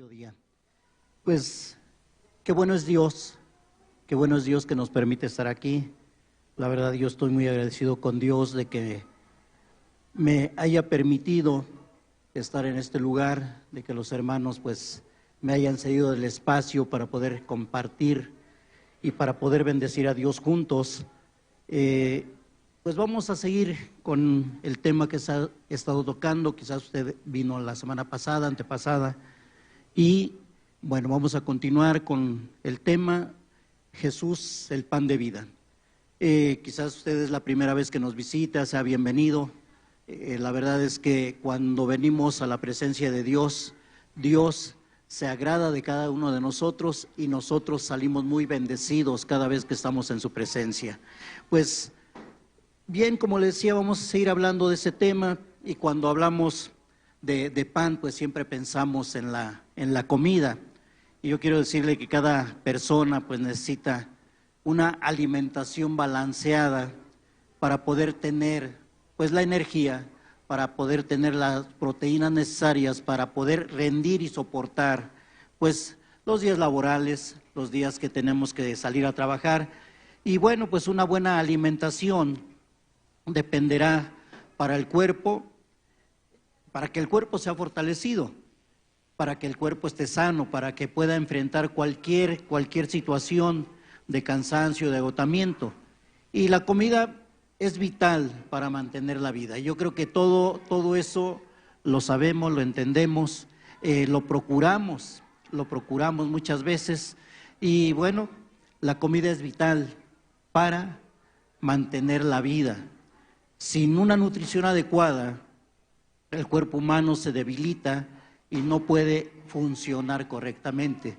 mediodía. Pues qué bueno es Dios que nos permite estar aquí. La verdad, yo estoy muy agradecido con Dios de que me haya permitido estar en este lugar, de que los hermanos pues me hayan cedido el espacio para poder compartir y para poder bendecir a Dios juntos. Pues vamos a seguir con el tema que he estado tocando. Quizás usted vino la semana pasada, antepasada, y bueno, vamos a continuar con el tema Jesús, el pan de vida. Quizás usted es la primera vez que nos visita, sea bienvenido. La verdad es que cuando venimos a la presencia de Dios, Dios se agrada de cada uno de nosotros y nosotros salimos muy bendecidos cada vez que estamos en su presencia. Pues bien, como le decía, vamos a seguir hablando de ese tema, y cuando hablamos de pan, pues siempre pensamos en la comida. Y yo quiero decirle que cada persona pues necesita una alimentación balanceada para poder tener pues la energía, para poder tener las proteínas necesarias, para poder rendir y soportar pues los días laborales, los días que tenemos que salir a trabajar. Y bueno, pues una buena alimentación dependerá para el cuerpo, para que el cuerpo sea fortalecido, para que el cuerpo esté sano, para que pueda enfrentar cualquier situación de cansancio, de agotamiento. Y la comida es vital para mantener la vida. Yo creo que todo eso lo sabemos, lo entendemos, lo procuramos muchas veces. Y bueno, la comida es vital para mantener la vida. Sin una nutrición adecuada, el cuerpo humano se debilita y no puede funcionar correctamente.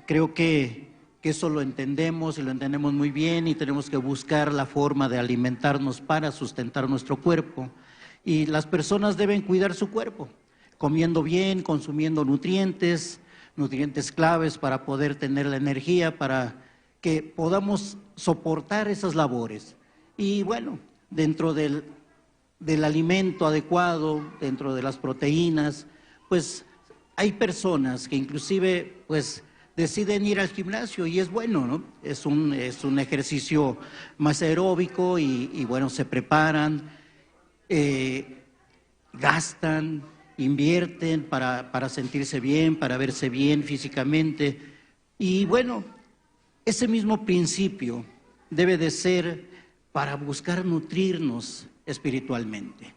Creo que eso lo entendemos y lo entendemos muy bien, y tenemos que buscar la forma de alimentarnos para sustentar nuestro cuerpo. Y las personas deben cuidar su cuerpo, comiendo bien, consumiendo nutrientes claves para poder tener la energía, para que podamos soportar esas labores. Y bueno, dentro del alimento adecuado, dentro de las proteínas, pues hay personas que inclusive pues deciden ir al gimnasio, y es bueno, ¿no? Es un ejercicio más aeróbico y bueno, se preparan, gastan, invierten para sentirse bien, para verse bien físicamente. Y bueno, ese mismo principio debe de ser para buscar nutrirnos espiritualmente,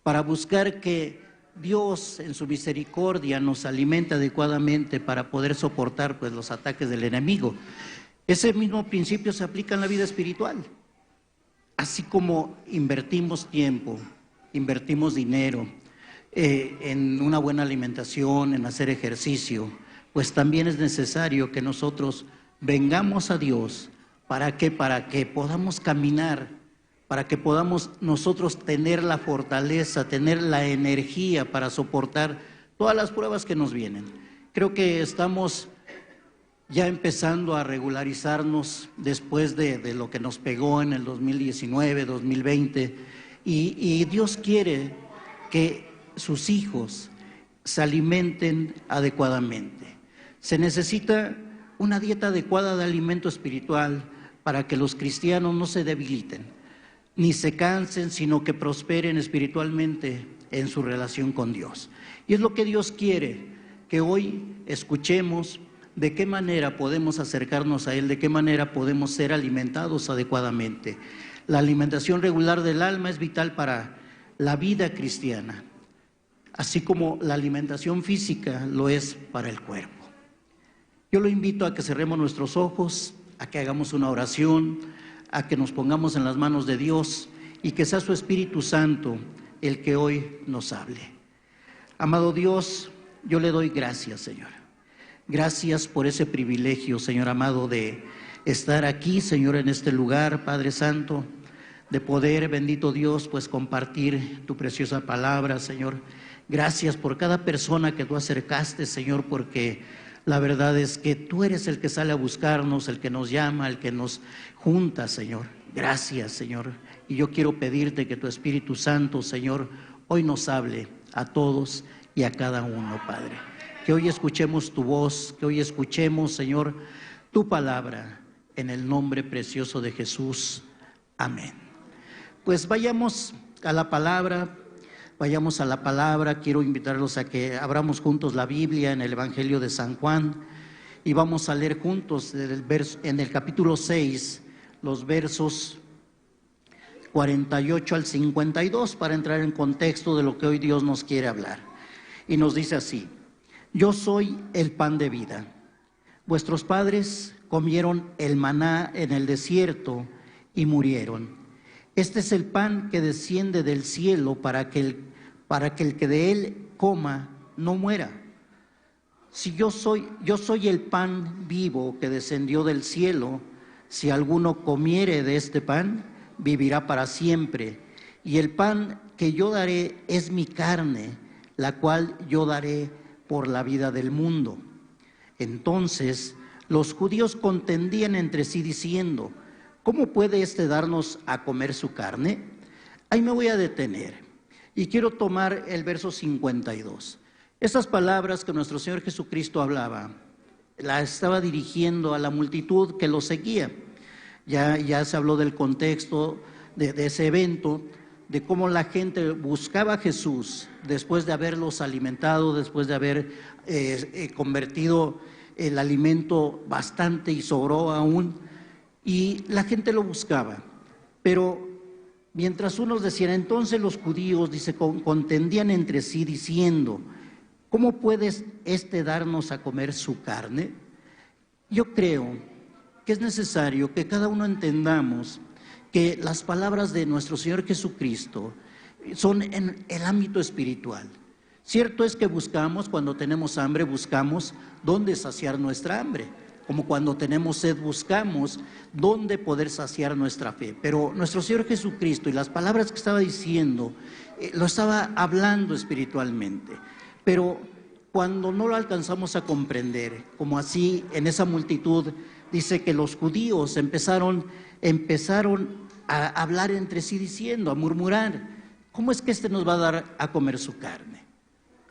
para buscar que Dios en su misericordia nos alimente adecuadamente para poder soportar pues los ataques del enemigo. Ese mismo principio se aplica en la vida espiritual. Así como invertimos tiempo, invertimos dinero en una buena alimentación, en hacer ejercicio, pues también es necesario que nosotros vengamos a Dios. ¿Para qué? Para que podamos caminar, para que podamos nosotros tener la fortaleza, tener la energía para soportar todas las pruebas que nos vienen. Creo que estamos ya empezando a regularizarnos después de lo que nos pegó en el 2019, 2020, y Dios quiere que sus hijos se alimenten adecuadamente. Se necesita una dieta adecuada de alimento espiritual para que los cristianos no se debiliten, ni se cansen, sino que prosperen espiritualmente en su relación con Dios. Y es lo que Dios quiere, que hoy escuchemos de qué manera podemos acercarnos a Él, de qué manera podemos ser alimentados adecuadamente. La alimentación regular del alma es vital para la vida cristiana, así como la alimentación física lo es para el cuerpo. Yo lo invito a que cerremos nuestros ojos, a que hagamos una oración, a que nos pongamos en las manos de Dios y que sea su Espíritu Santo el que hoy nos hable. Amado Dios, yo le doy gracias, Señor. Gracias por ese privilegio, Señor amado, de estar aquí, Señor, en este lugar, Padre Santo, de poder, bendito Dios, pues compartir tu preciosa palabra, Señor. Gracias por cada persona que tú acercaste, Señor, porque la verdad es que tú eres el que sale a buscarnos, el que nos llama, el que nos junta, Señor. Gracias, Señor. Y yo quiero pedirte que tu Espíritu Santo, Señor, hoy nos hable a todos y a cada uno, Padre. que hoy escuchemos tu voz, que hoy escuchemos, Señor, tu palabra, en el nombre precioso de Jesús. Amén. Pues vayamos a la palabra. Quiero invitarlos a que abramos juntos la Biblia en el Evangelio de San Juan y vamos a leer juntos en el capítulo 6, los versos 48 al 52, para entrar en contexto de lo que hoy Dios nos quiere hablar. Y nos dice así: yo soy el pan de vida. Vuestros padres comieron el maná en el desierto y murieron. Este es el pan que desciende del cielo para que el que de él coma no muera. Si yo soy el pan vivo que descendió del cielo. Si alguno comiere de este pan, vivirá para siempre. Y el pan que yo daré es mi carne, la cual yo daré por la vida del mundo. Entonces los judíos contendían entre sí diciendo: ¿cómo puede éste darnos a comer su carne? Ahí me voy a detener y quiero tomar el verso 52. Estas palabras que nuestro Señor Jesucristo hablaba, las estaba dirigiendo a la multitud que lo seguía. Ya se habló del contexto de ese evento, de cómo la gente buscaba a Jesús después de haberlos alimentado, después de haber convertido el alimento bastante y sobró aún, y la gente lo buscaba. Pero mientras unos decían, entonces los judíos, dice, contendían entre sí diciendo: ¿cómo puede éste darnos a comer su carne? Yo creo que es necesario que cada uno entendamos que las palabras de nuestro Señor Jesucristo son en el ámbito espiritual. Cierto es que buscamos, cuando tenemos hambre, buscamos dónde saciar nuestra hambre. Como cuando tenemos sed, buscamos dónde poder saciar nuestra fe. Pero nuestro Señor Jesucristo y las palabras que estaba diciendo, lo estaba hablando espiritualmente. Pero cuando no lo alcanzamos a comprender, como así en esa multitud, dice que los judíos empezaron a hablar entre sí diciendo, a murmurar: ¿cómo es que este nos va a dar a comer su carne?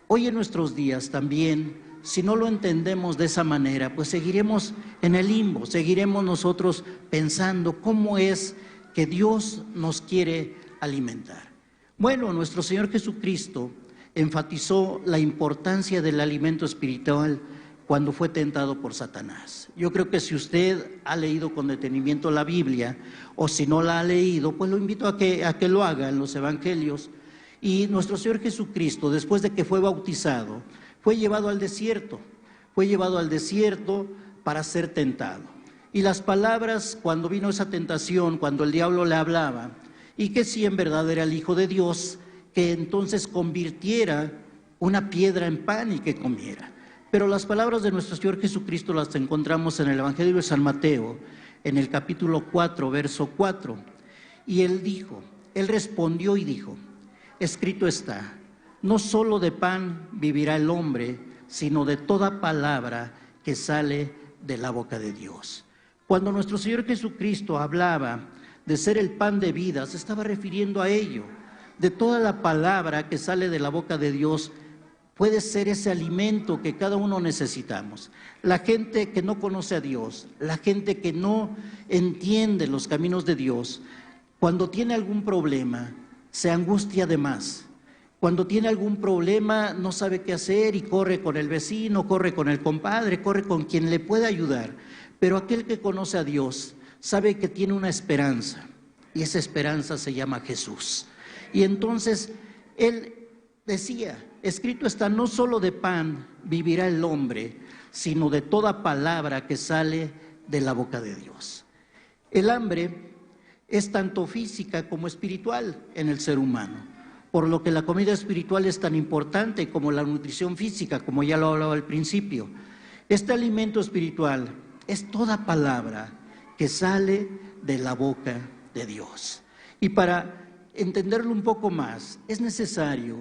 Hoy en nuestros días también, si no lo entendemos de esa manera, pues seguiremos en el limbo, seguiremos nosotros pensando cómo es que Dios nos quiere alimentar. Bueno, nuestro Señor Jesucristo enfatizó la importancia del alimento espiritual cuando fue tentado por Satanás. Yo creo que si usted ha leído con detenimiento la Biblia, o si no la ha leído, pues lo invito a que lo haga en los evangelios. Y nuestro Señor Jesucristo, después de que fue bautizado, fue llevado al desierto para ser tentado. Y las palabras, cuando vino esa tentación, cuando el diablo le hablaba, y que si en verdad era el Hijo de Dios, que entonces convirtiera una piedra en pan y que comiera. Pero las palabras de nuestro Señor Jesucristo las encontramos en el Evangelio de San Mateo, en el capítulo 4, verso 4. Y él respondió y dijo: escrito está, no solo de pan vivirá el hombre, sino de toda palabra que sale de la boca de Dios. Cuando nuestro Señor Jesucristo hablaba de ser el pan de vida, se estaba refiriendo a ello. De toda la palabra que sale de la boca de Dios puede ser ese alimento que cada uno necesitamos. La gente que no conoce a Dios, la gente que no entiende los caminos de Dios, cuando tiene algún problema, se angustia de más. Cuando tiene algún problema, no sabe qué hacer y corre con el vecino, corre con el compadre, corre con quien le pueda ayudar. Pero aquel que conoce a Dios sabe que tiene una esperanza, y esa esperanza se llama Jesús. Y entonces él decía: escrito está, no solo de pan vivirá el hombre, sino de toda palabra que sale de la boca de Dios. El hambre es tanto física como espiritual en el ser humano, por lo que la comida espiritual es tan importante como la nutrición física, como ya lo hablaba al principio. Este alimento espiritual es toda palabra que sale de la boca de Dios. Y para entenderlo un poco más, es necesario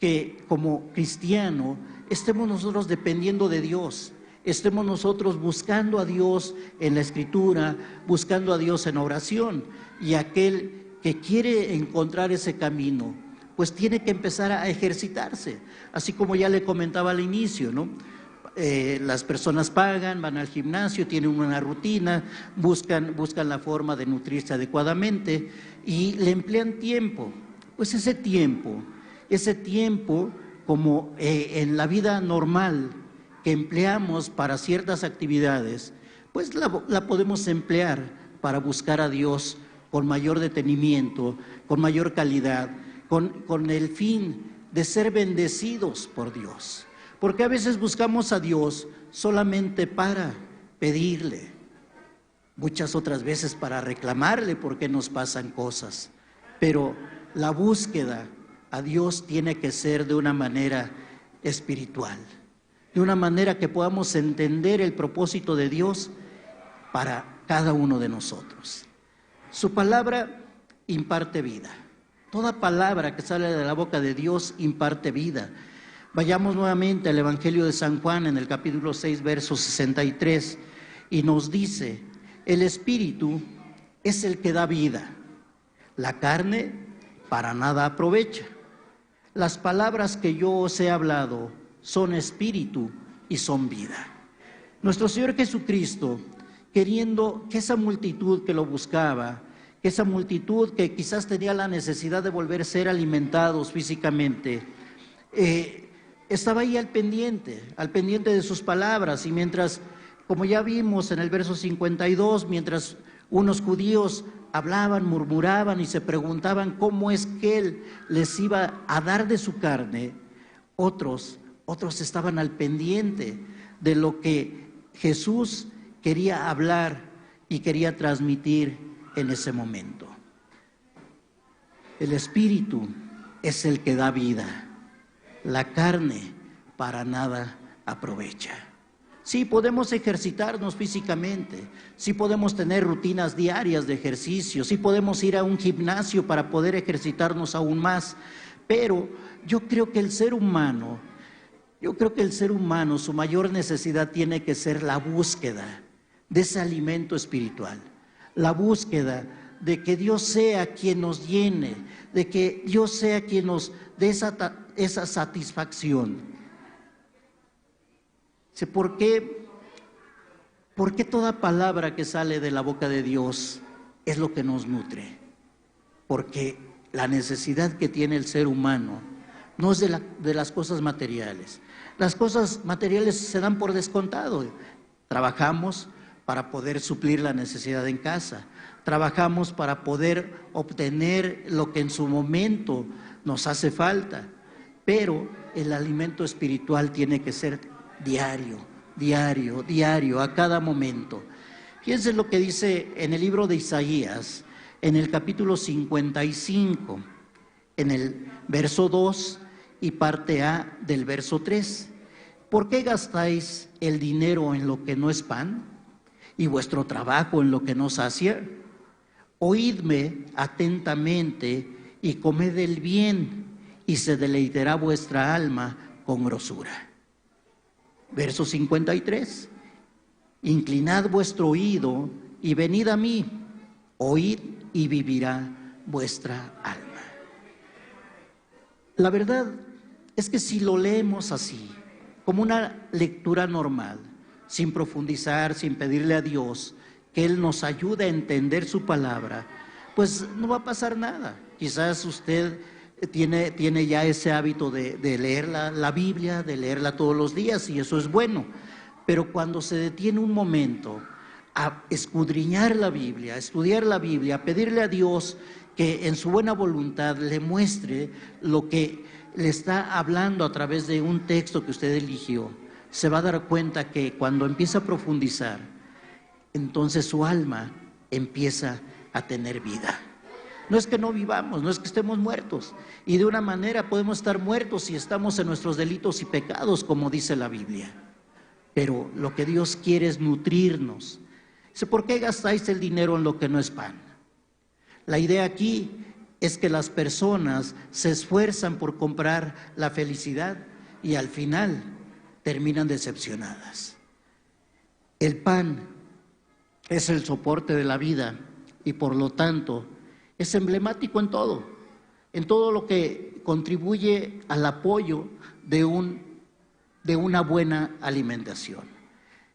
que como cristiano estemos nosotros dependiendo de Dios, estemos nosotros buscando a Dios en la Escritura, buscando a Dios en oración. Y aquel que quiere encontrar ese camino pues tiene que empezar a ejercitarse, así como ya le comentaba al inicio, ¿no? Las personas pagan, van al gimnasio, tienen una rutina, buscan la forma de nutrirse adecuadamente y le emplean tiempo. Pues ese tiempo, como en la vida normal que empleamos para ciertas actividades, pues la podemos emplear para buscar a Dios con mayor detenimiento, con mayor calidad, con el fin de ser bendecidos por Dios. Porque a veces buscamos a Dios solamente para pedirle, muchas otras veces para reclamarle porque nos pasan cosas. Pero la búsqueda a Dios tiene que ser de una manera espiritual, de una manera que podamos entender el propósito de Dios para cada uno de nosotros. Su palabra imparte vida. Toda palabra que sale de la boca de Dios imparte vida. Vayamos nuevamente al Evangelio de San Juan en el capítulo 6, verso 63, y nos dice: el Espíritu es el que da vida, la carne para nada aprovecha. Las palabras que yo os he hablado son espíritu y son vida. Nuestro Señor Jesucristo, queriendo que esa multitud que lo buscaba, que esa multitud que quizás tenía la necesidad de volver a ser alimentados físicamente, estaba ahí al pendiente de sus palabras. Y mientras, como ya vimos en el verso 52, mientras unos judíos hablaban, murmuraban y se preguntaban cómo es que Él les iba a dar de su carne, otros estaban al pendiente de lo que Jesús quería hablar y quería transmitir en ese momento. El Espíritu es el que da vida, la carne para nada aprovecha. Sí, podemos ejercitarnos físicamente, sí podemos tener rutinas diarias de ejercicio, sí podemos ir a un gimnasio para poder ejercitarnos aún más, pero yo creo que el ser humano, su mayor necesidad tiene que ser la búsqueda de ese alimento espiritual, la búsqueda de que Dios sea quien nos llene, de que Dios sea quien nos dé esa satisfacción. ¿Por qué toda palabra que sale de la boca de Dios es lo que nos nutre? Porque la necesidad que tiene el ser humano no es de las cosas materiales. Las cosas materiales se dan por descontado. Trabajamos para poder suplir la necesidad en casa. Trabajamos para poder obtener lo que en su momento nos hace falta. Pero el alimento espiritual tiene que ser diario, a cada momento. Fíjense lo que dice en el libro de Isaías, en el capítulo 55, en el verso 2 y parte A del verso 3. ¿Por qué gastáis el dinero en lo que no es pan y vuestro trabajo en lo que no sacia? Oídme atentamente y comed el bien, y se deleitará vuestra alma con grosura. Verso 53, inclinad vuestro oído y venid a mí, oíd y vivirá vuestra alma. La verdad es que si lo leemos así, como una lectura normal, sin profundizar, sin pedirle a Dios que Él nos ayude a entender su palabra, pues no va a pasar nada. Quizás usted tiene ya ese hábito de leer la Biblia, de leerla todos los días, y eso es bueno. Pero cuando se detiene un momento a escudriñar la Biblia, a estudiar la Biblia, a pedirle a Dios que en su buena voluntad le muestre lo que le está hablando a través de un texto que usted eligió, se va a dar cuenta que cuando empieza a profundizar, entonces su alma empieza a tener vida. No es que no vivamos, no es que estemos muertos. Y de una manera podemos estar muertos si estamos en nuestros delitos y pecados, como dice la Biblia. Pero lo que Dios quiere es nutrirnos. Dice, ¿por qué gastáis el dinero en lo que no es pan? La idea aquí es que las personas se esfuerzan por comprar la felicidad y al final terminan decepcionadas. El pan es el soporte de la vida y por lo tanto es emblemático en todo. en todo lo que contribuye al apoyo de una buena alimentación.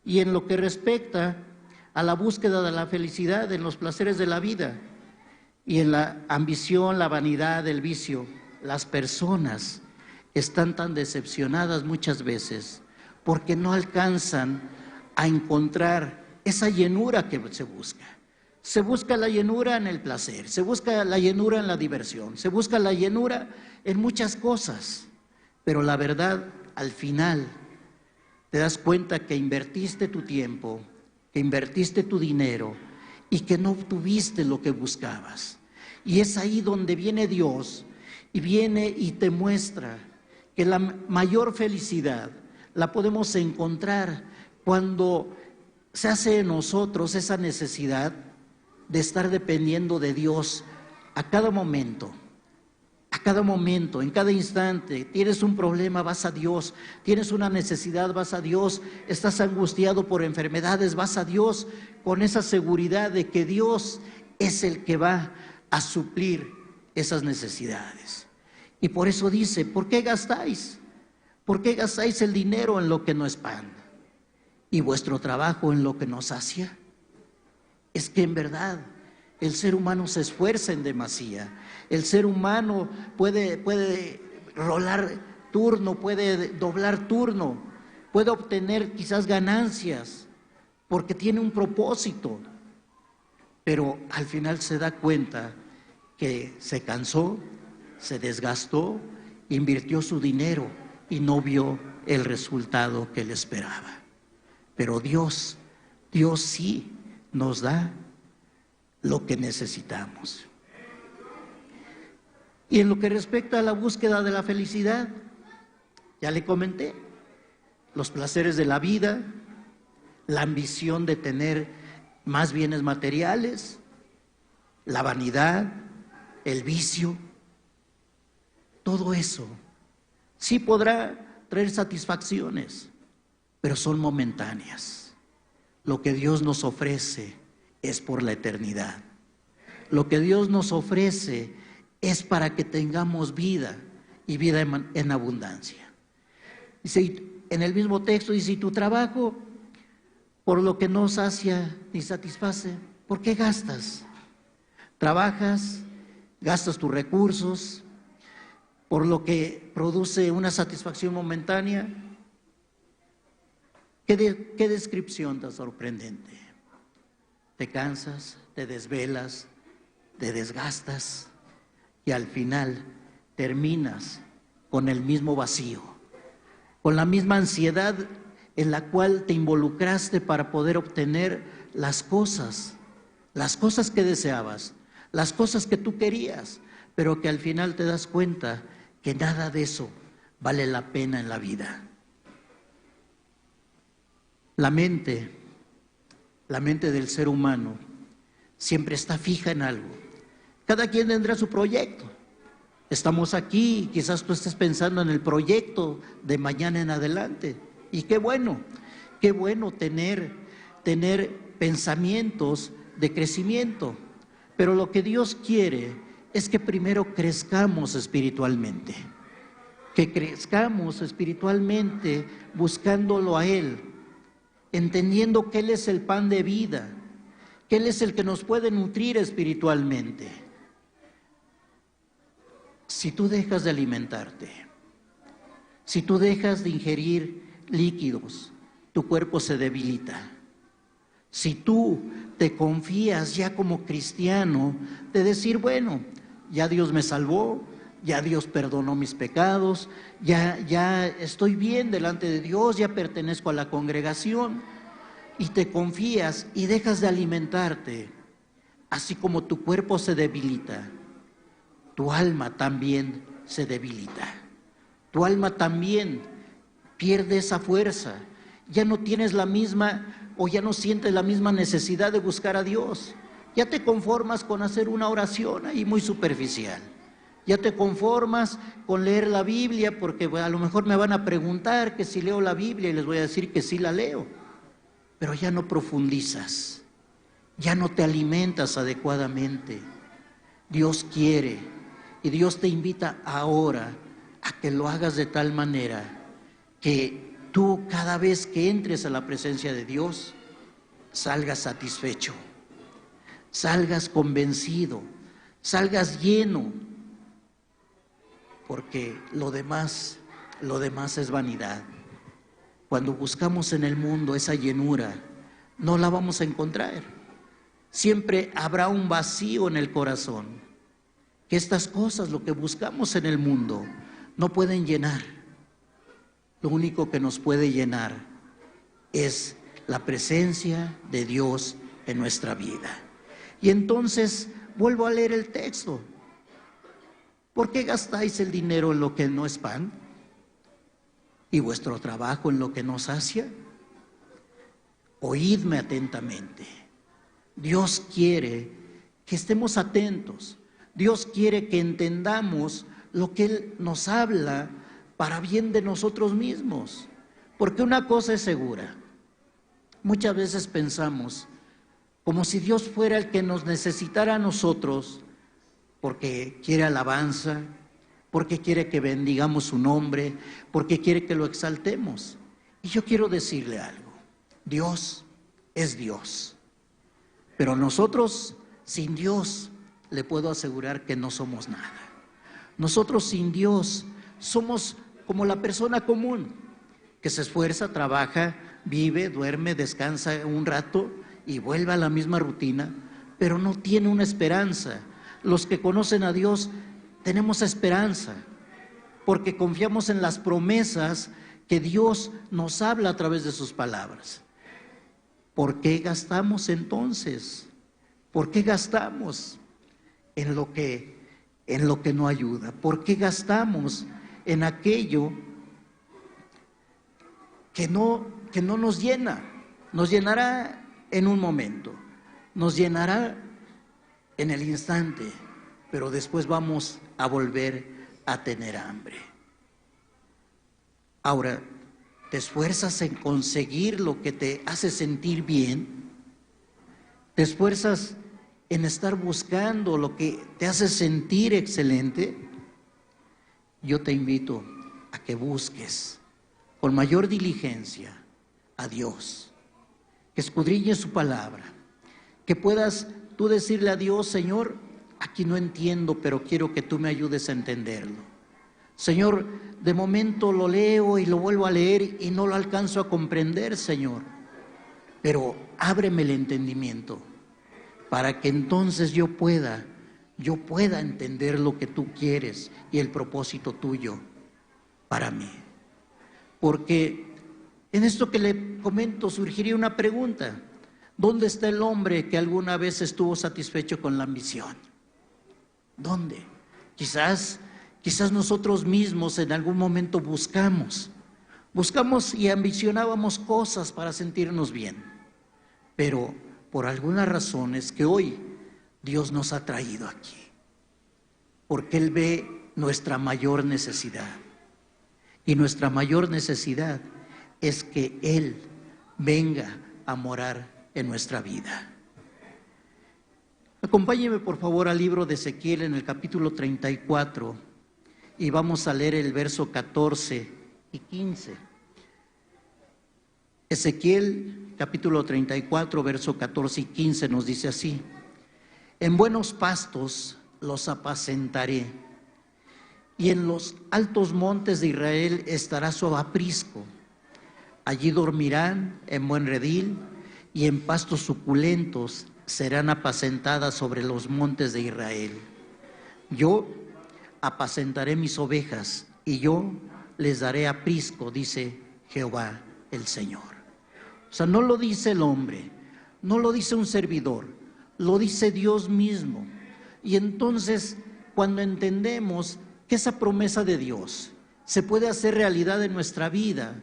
Y en lo que respecta a la búsqueda de la felicidad, en los placeres de la vida y en la ambición, la vanidad, el vicio, las personas están tan decepcionadas muchas veces porque no alcanzan a encontrar esa llenura que se busca. Se busca la llenura en el placer, se busca la llenura en la diversión, se busca la llenura en muchas cosas, pero la verdad, al final, te das cuenta que invertiste tu tiempo, que invertiste tu dinero y que no obtuviste lo que buscabas. Y es ahí donde viene Dios y viene y te muestra que la mayor felicidad la podemos encontrar cuando se hace en nosotros esa necesidad de estar dependiendo de Dios a cada momento, en cada instante. Tienes un problema, vas a Dios. Tienes una necesidad, vas a Dios. Estás angustiado por enfermedades, vas a Dios, con esa seguridad de que Dios es el que va a suplir esas necesidades. Y por eso dice, ¿por qué gastáis? ¿Por qué gastáis el dinero en lo que no es pan y vuestro trabajo en lo que no sacia? Es que en verdad el ser humano se esfuerza en demasía. El ser humano puede rolar turno, puede doblar turno, puede obtener quizás ganancias porque tiene un propósito, pero al final se da cuenta que se cansó, se desgastó, invirtió su dinero y no vio el resultado que él esperaba. Pero Dios sí nos da lo que necesitamos. Y en lo que respecta a la búsqueda de la felicidad, ya le comenté, los placeres de la vida, la ambición de tener más bienes materiales, la vanidad, el vicio, todo eso sí podrá traer satisfacciones, pero son momentáneas. Lo que Dios nos ofrece es por la eternidad. Lo que Dios nos ofrece es para que tengamos vida y vida en abundancia. Dice, en el mismo texto dice, y tu trabajo por lo que no sacia ni satisface, ¿por qué gastas? Trabajas, gastas tus recursos por lo que produce una satisfacción momentánea. ¿Qué descripción tan sorprendente? Te cansas, te desvelas, te desgastas y al final terminas con el mismo vacío, con la misma ansiedad en la cual te involucraste para poder obtener las cosas que deseabas, las cosas que tú querías, pero que al final te das cuenta que nada de eso vale la pena en la vida. La mente del ser humano siempre está fija en algo. Cada quien tendrá su proyecto. Estamos aquí, quizás tú estés pensando en el proyecto de mañana en adelante. Y qué bueno tener pensamientos de crecimiento. Pero lo que Dios quiere es que primero crezcamos espiritualmente. Que crezcamos espiritualmente buscándolo a Él, entendiendo que Él es el pan de vida, que Él es el que nos puede nutrir espiritualmente. Si tú dejas de alimentarte, si tú dejas de ingerir líquidos, tu cuerpo se debilita. Si tú te confías ya como cristiano de decir, bueno, ya Dios me salvó, ya Dios perdonó mis pecados, ya estoy bien delante de Dios, ya pertenezco a la congregación, y te confías y dejas de alimentarte, así como tu cuerpo se debilita, tu alma también se debilita. Tu alma también pierde esa fuerza. Ya no tienes la misma o ya no sientes la misma necesidad de buscar a Dios. Ya te conformas con hacer una oración ahí muy superficial. Ya te conformas con leer la Biblia porque a lo mejor me van a preguntar que si leo la Biblia y les voy a decir que sí la leo. Pero ya no profundizas, ya no te alimentas adecuadamente. Dios quiere Y Dios te invita ahora a que lo hagas de tal manera que tú cada vez que entres a la presencia de Dios, salgas satisfecho, salgas convencido, salgas lleno, porque lo demás es vanidad. Cuando buscamos en el mundo esa llenura, no la vamos a encontrar. Siempre habrá un vacío en el corazón, que estas cosas, lo que buscamos en el mundo, no pueden llenar. Lo único que nos puede llenar es la presencia de Dios en nuestra vida. Y entonces vuelvo a leer el texto. ¿Por qué gastáis el dinero en lo que no es pan y vuestro trabajo en lo que no sacia? Oídme atentamente. Dios quiere que estemos atentos. Dios quiere que entendamos lo que Él nos habla para bien de nosotros mismos. Porque una cosa es segura. Muchas veces pensamos como si Dios fuera el que nos necesitara a nosotros, porque quiere alabanza, porque quiere que bendigamos su nombre, porque quiere que lo exaltemos. Y yo quiero decirle algo: Dios es Dios, pero nosotros sin Dios le puedo asegurar que no somos nada. Nosotros sin Dios somos como la persona común, que se esfuerza, trabaja, vive, duerme, descansa un rato y vuelve a la misma rutina, pero no tiene una esperanza. Los que conocen a Dios tenemos esperanza, porque confiamos en las promesas que Dios nos habla a través de sus palabras. ¿Por qué gastamos entonces? ¿Por qué gastamos en lo que no ayuda? ¿Por qué gastamos en aquello que no nos llena? Nos llenará en un momento, nos llenará en el instante, pero después vamos a volver a tener hambre. Ahora, ¿te esfuerzas en conseguir lo que te hace sentir bien? ¿Te esfuerzas en estar buscando lo que te hace sentir excelente? Yo te invito a que busques con mayor diligencia a Dios, que escudriñes su palabra, que puedas tú decirle a Dios: Señor, aquí no entiendo, pero quiero que tú me ayudes a entenderlo. Señor, de momento lo leo y lo vuelvo a leer y no lo alcanzo a comprender, Señor, pero ábreme el entendimiento para que entonces yo pueda entender lo que tú quieres y el propósito tuyo para mí. Porque en esto que le comento surgiría una pregunta: ¿dónde está el hombre que alguna vez estuvo satisfecho con la ambición? ¿Dónde? Quizás nosotros mismos en algún momento buscamos y ambicionábamos cosas para sentirnos bien, pero por algunas razones que hoy Dios nos ha traído aquí, porque Él ve nuestra mayor necesidad, y nuestra mayor necesidad es que Él venga a morar en nuestra vida. Acompáñeme por favor al libro de Ezequiel en el capítulo 34 y vamos a leer el verso 14 y 15. Ezequiel capítulo 34, verso 14 y 15 nos dice así: en buenos pastos los apacentaré, y en los altos montes de Israel estará su aprisco. Allí dormirán en buen redil, y en pastos suculentos serán apacentadas sobre los montes de Israel. Yo apacentaré mis ovejas, y yo les daré aprisco, dice Jehová el Señor. O sea, no lo dice el hombre, no lo dice un servidor, lo dice Dios mismo. Y entonces, cuando entendemos que esa promesa de Dios se puede hacer realidad en nuestra vida,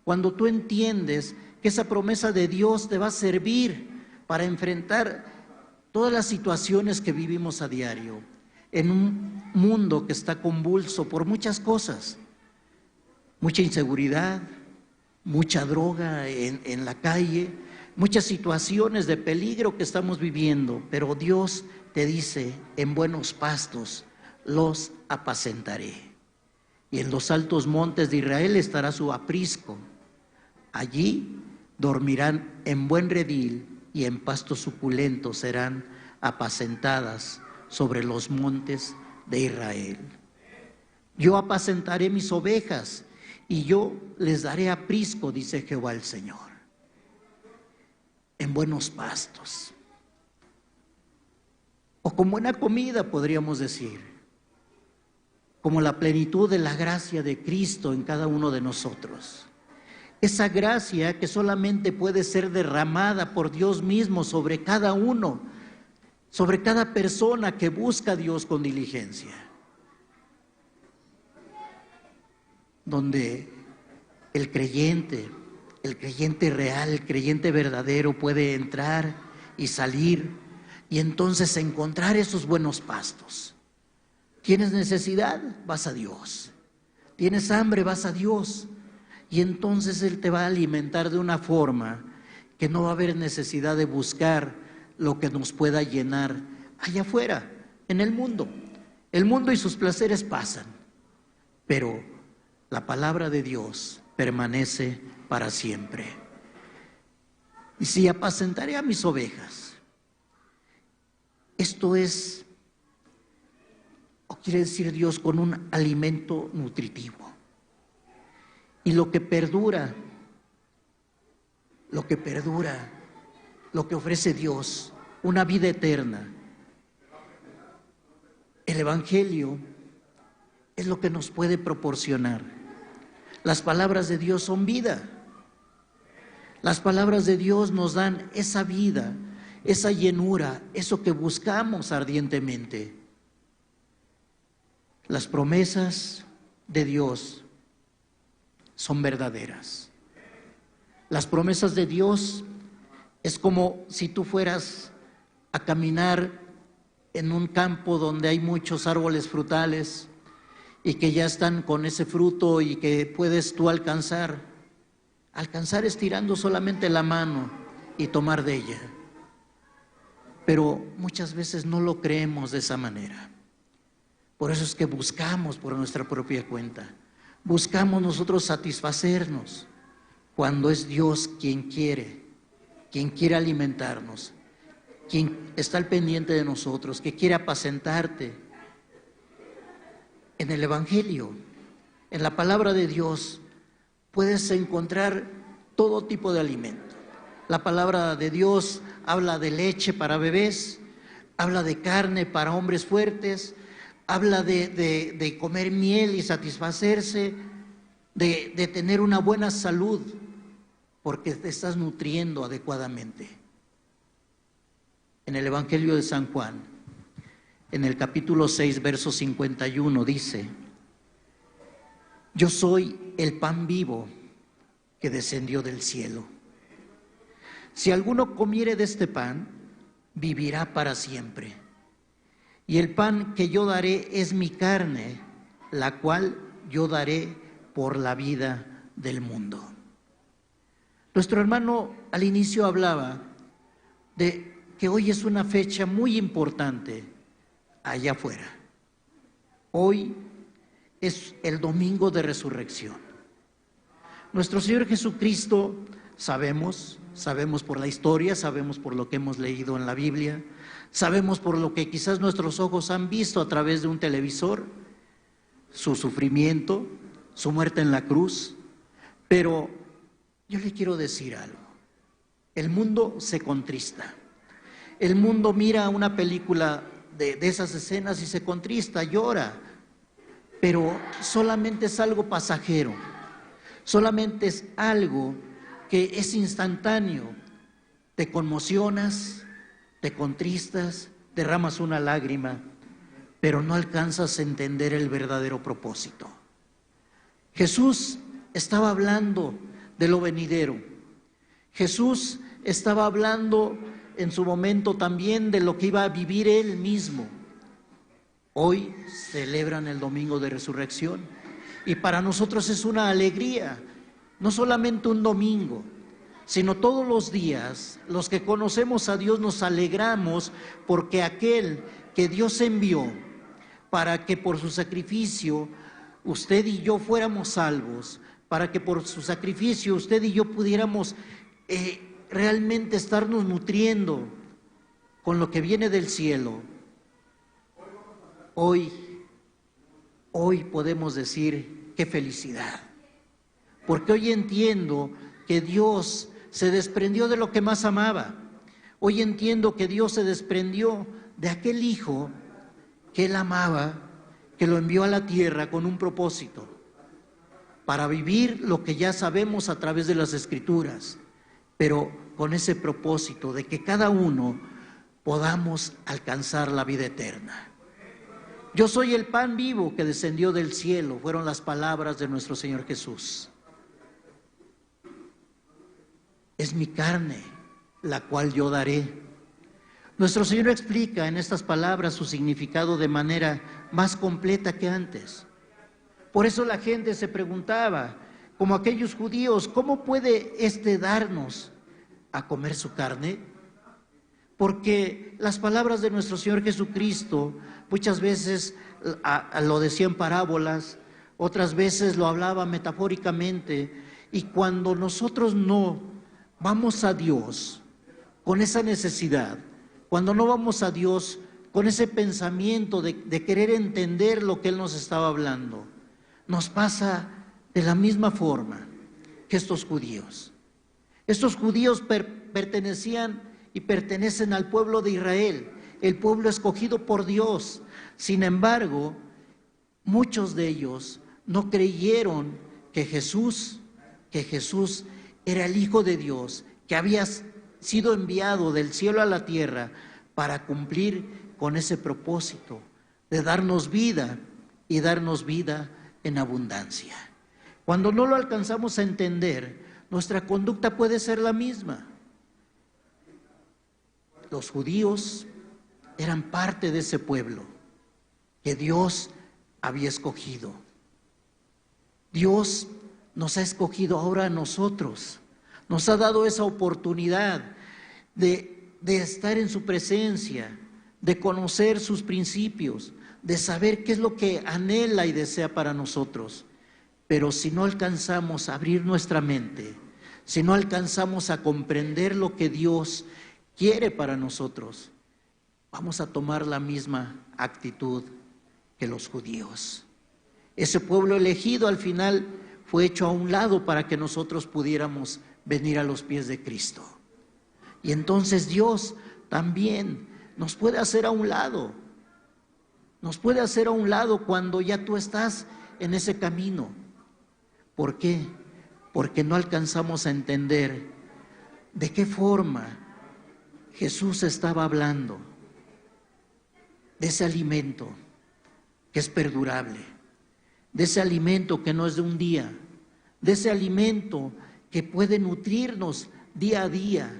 cuando tú entiendes que esa promesa de Dios te va a servir para enfrentar todas las situaciones que vivimos a diario, en un mundo que está convulso por muchas cosas, mucha inseguridad, mucha droga en la calle, muchas situaciones de peligro que estamos viviendo, pero Dios te dice: en buenos pastos los apacentaré. Y en los altos montes de Israel estará su aprisco. Allí dormirán en buen redil y en pasto suculento serán apacentadas sobre los montes de Israel. Yo apacentaré mis ovejas y yo les daré aprisco, dice Jehová el Señor, en buenos pastos. O con buena comida, podríamos decir, como la plenitud de la gracia de Cristo en cada uno de nosotros. Esa gracia que solamente puede ser derramada por Dios mismo sobre cada uno, sobre cada persona que busca a Dios con diligencia. Donde el creyente real, el creyente verdadero puede entrar y salir y entonces encontrar esos buenos pastos. ¿Tienes necesidad? Vas a Dios. ¿Tienes hambre? Vas a Dios. Y entonces Él te va a alimentar de una forma que no va a haber necesidad de buscar lo que nos pueda llenar allá afuera, en el mundo. El mundo y sus placeres pasan, pero la palabra de Dios permanece para siempre. Y si apacentaré a mis ovejas, esto es, o quiere decir Dios, con un alimento nutritivo. Y lo que perdura, lo que ofrece Dios, una vida eterna. El Evangelio es lo que nos puede proporcionar. Las palabras de Dios son vida. Las palabras de Dios nos dan esa vida, esa llenura, eso que buscamos ardientemente. Las promesas de Dios son verdaderas. Las promesas de Dios es como si tú fueras a caminar en un campo donde hay muchos árboles frutales y que ya están con ese fruto y que puedes tú alcanzar estirando solamente la mano y tomar de ella. Pero muchas veces no lo creemos de esa manera. Por eso es que buscamos por nuestra propia cuenta. Buscamos nosotros satisfacernos cuando es Dios quien quiere alimentarnos, quien está al pendiente de nosotros, que quiere apacentarte. En el Evangelio, en la palabra de Dios, puedes encontrar todo tipo de alimento. La palabra de Dios habla de leche para bebés, habla de carne para hombres fuertes, habla de comer miel y satisfacerse, de tener una buena salud, porque te estás nutriendo adecuadamente. En el Evangelio de San Juan, en el capítulo 6, verso 51, dice: yo soy el pan vivo que descendió del cielo. Si alguno comiere de este pan, vivirá para siempre. Y el pan que yo daré es mi carne, la cual yo daré por la vida del mundo. Nuestro hermano al inicio hablaba de que hoy es una fecha muy importante allá afuera. Hoy es el domingo de resurrección. Nuestro Señor Jesucristo, sabemos por la historia, sabemos por lo que hemos leído en la Biblia, sabemos por lo que quizás nuestros ojos han visto a través de un televisor, su sufrimiento, su muerte en la cruz. Pero yo le quiero decir algo: el mundo se contrista. El mundo mira una película de esas escenas y se contrista, llora, pero solamente es algo pasajero, solamente es algo que es instantáneo. Te conmocionas, te contristas, derramas una lágrima, pero no alcanzas a entender el verdadero propósito. Jesús estaba hablando de lo venidero. Jesús estaba hablando en su momento también de lo que iba a vivir Él mismo. Hoy celebran el domingo de resurrección y para nosotros es una alegría, no solamente un domingo, sino todos los días. Los que conocemos a Dios nos alegramos porque aquel que Dios envió para que por su sacrificio usted y yo fuéramos salvos, para que por su sacrificio usted y yo pudiéramos realmente estarnos nutriendo con lo que viene del cielo. Hoy podemos decir qué felicidad, porque hoy entiendo que Dios se desprendió de lo que más amaba. Hoy entiendo que Dios se desprendió de aquel Hijo que Él amaba, que lo envió a la tierra con un propósito, para vivir lo que ya sabemos a través de las Escrituras, pero con ese propósito de que cada uno podamos alcanzar la vida eterna. Yo soy el pan vivo que descendió del cielo, fueron las palabras de nuestro Señor Jesús. Es mi carne, la cual yo daré. Nuestro Señor explica en estas palabras su significado de manera más completa que antes. Por eso la gente se preguntaba, como aquellos judíos, ¿cómo puede darnos a comer su carne? Porque las palabras de nuestro Señor Jesucristo muchas veces lo decía en parábolas, otras veces lo hablaba metafóricamente, y cuando nosotros no vamos a Dios con esa necesidad, cuando no vamos a Dios con ese pensamiento de querer entender lo que Él nos estaba hablando, nos pasa de la misma forma que estos judíos. Estos judíos pertenecían y pertenecen al pueblo de Israel, el pueblo escogido por Dios. Sin embargo, muchos de ellos no creyeron que Jesús era el Hijo de Dios, que había sido enviado del cielo a la tierra para cumplir con ese propósito de darnos vida y darnos vida en abundancia. Cuando no lo alcanzamos a entender, nuestra conducta puede ser la misma. Los judíos eran parte de ese pueblo que Dios había escogido. Dios nos ha escogido ahora a nosotros, nos ha dado esa oportunidad de estar en su presencia, de conocer sus principios, de saber qué es lo que anhela y desea para nosotros. Pero si no alcanzamos a abrir nuestra mente, si no alcanzamos a comprender lo que Dios quiere para nosotros, vamos a tomar la misma actitud que los judíos. Ese pueblo elegido al final fue hecho a un lado para que nosotros pudiéramos venir a los pies de Cristo. Y entonces Dios también nos puede hacer a un lado. Nos puede hacer a un lado cuando ya tú estás en ese camino. ¿Por qué? Porque no alcanzamos a entender de qué forma Jesús estaba hablando de ese alimento que es perdurable, de ese alimento que no es de un día, de ese alimento que puede nutrirnos día a día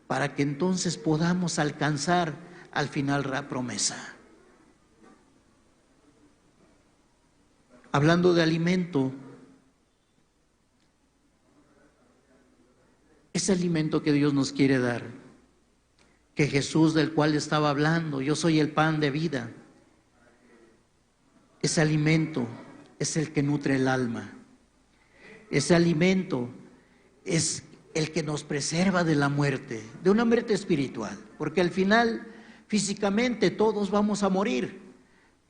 para que entonces podamos alcanzar al final la promesa. Hablando de alimento, ese alimento que Dios nos quiere dar, que Jesús del cual estaba hablando, yo soy el pan de vida, ese alimento es el que nutre el alma, ese alimento es el que nos preserva de la muerte, de una muerte espiritual, porque al final físicamente todos vamos a morir,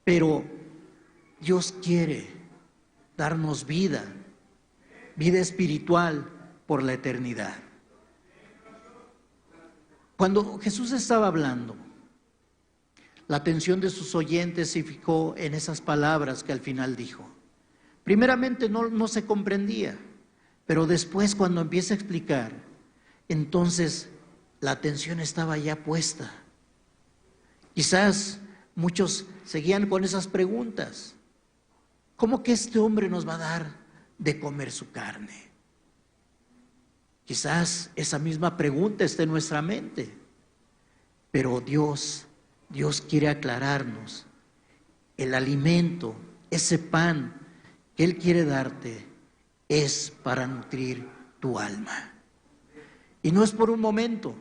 pero Dios quiere darnos vida espiritual por la eternidad. Cuando Jesús estaba hablando, la atención de sus oyentes se fijó en esas palabras que al final dijo. Primeramente no se comprendía, pero después cuando empieza a explicar, entonces la atención estaba ya puesta. Quizás muchos seguían con esas preguntas. ¿Cómo que este hombre nos va a dar de comer su carne? Quizás esa misma pregunta esté en nuestra mente, pero Dios quiere aclararnos. El alimento, ese pan que Él quiere darte, es para nutrir tu alma. Y no es por un momento,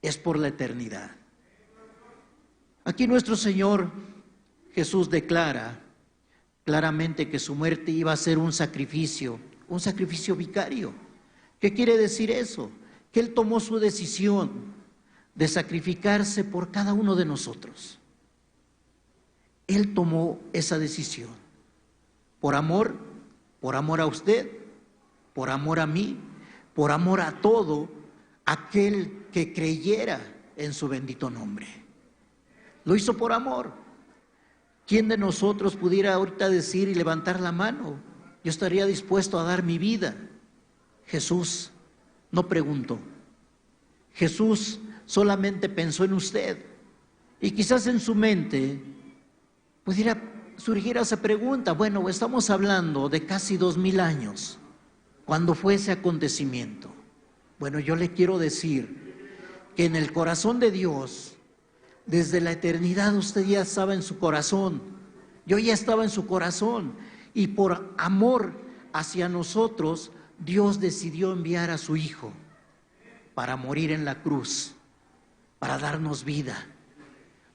es por la eternidad. Aquí nuestro Señor Jesús declara claramente que su muerte iba a ser un sacrificio vicario. ¿Qué quiere decir eso? Que Él tomó su decisión de sacrificarse por cada uno de nosotros. Él tomó esa decisión por amor a usted, por amor a mí, por amor a todo aquel que creyera en su bendito nombre. Lo hizo por amor. ¿Quién de nosotros pudiera ahorita decir y levantar la mano? Yo estaría dispuesto a dar mi vida. Jesús no preguntó. Jesús solamente pensó en usted. Y quizás en su mente pudiera surgir esa pregunta. Bueno, estamos hablando de casi 2000 años, cuando fue ese acontecimiento. Bueno, yo le quiero decir que en el corazón de Dios, desde la eternidad usted ya estaba en su corazón. Yo ya estaba en su corazón. Y por amor hacia nosotros, Dios decidió enviar a su Hijo para morir en la cruz, para darnos vida,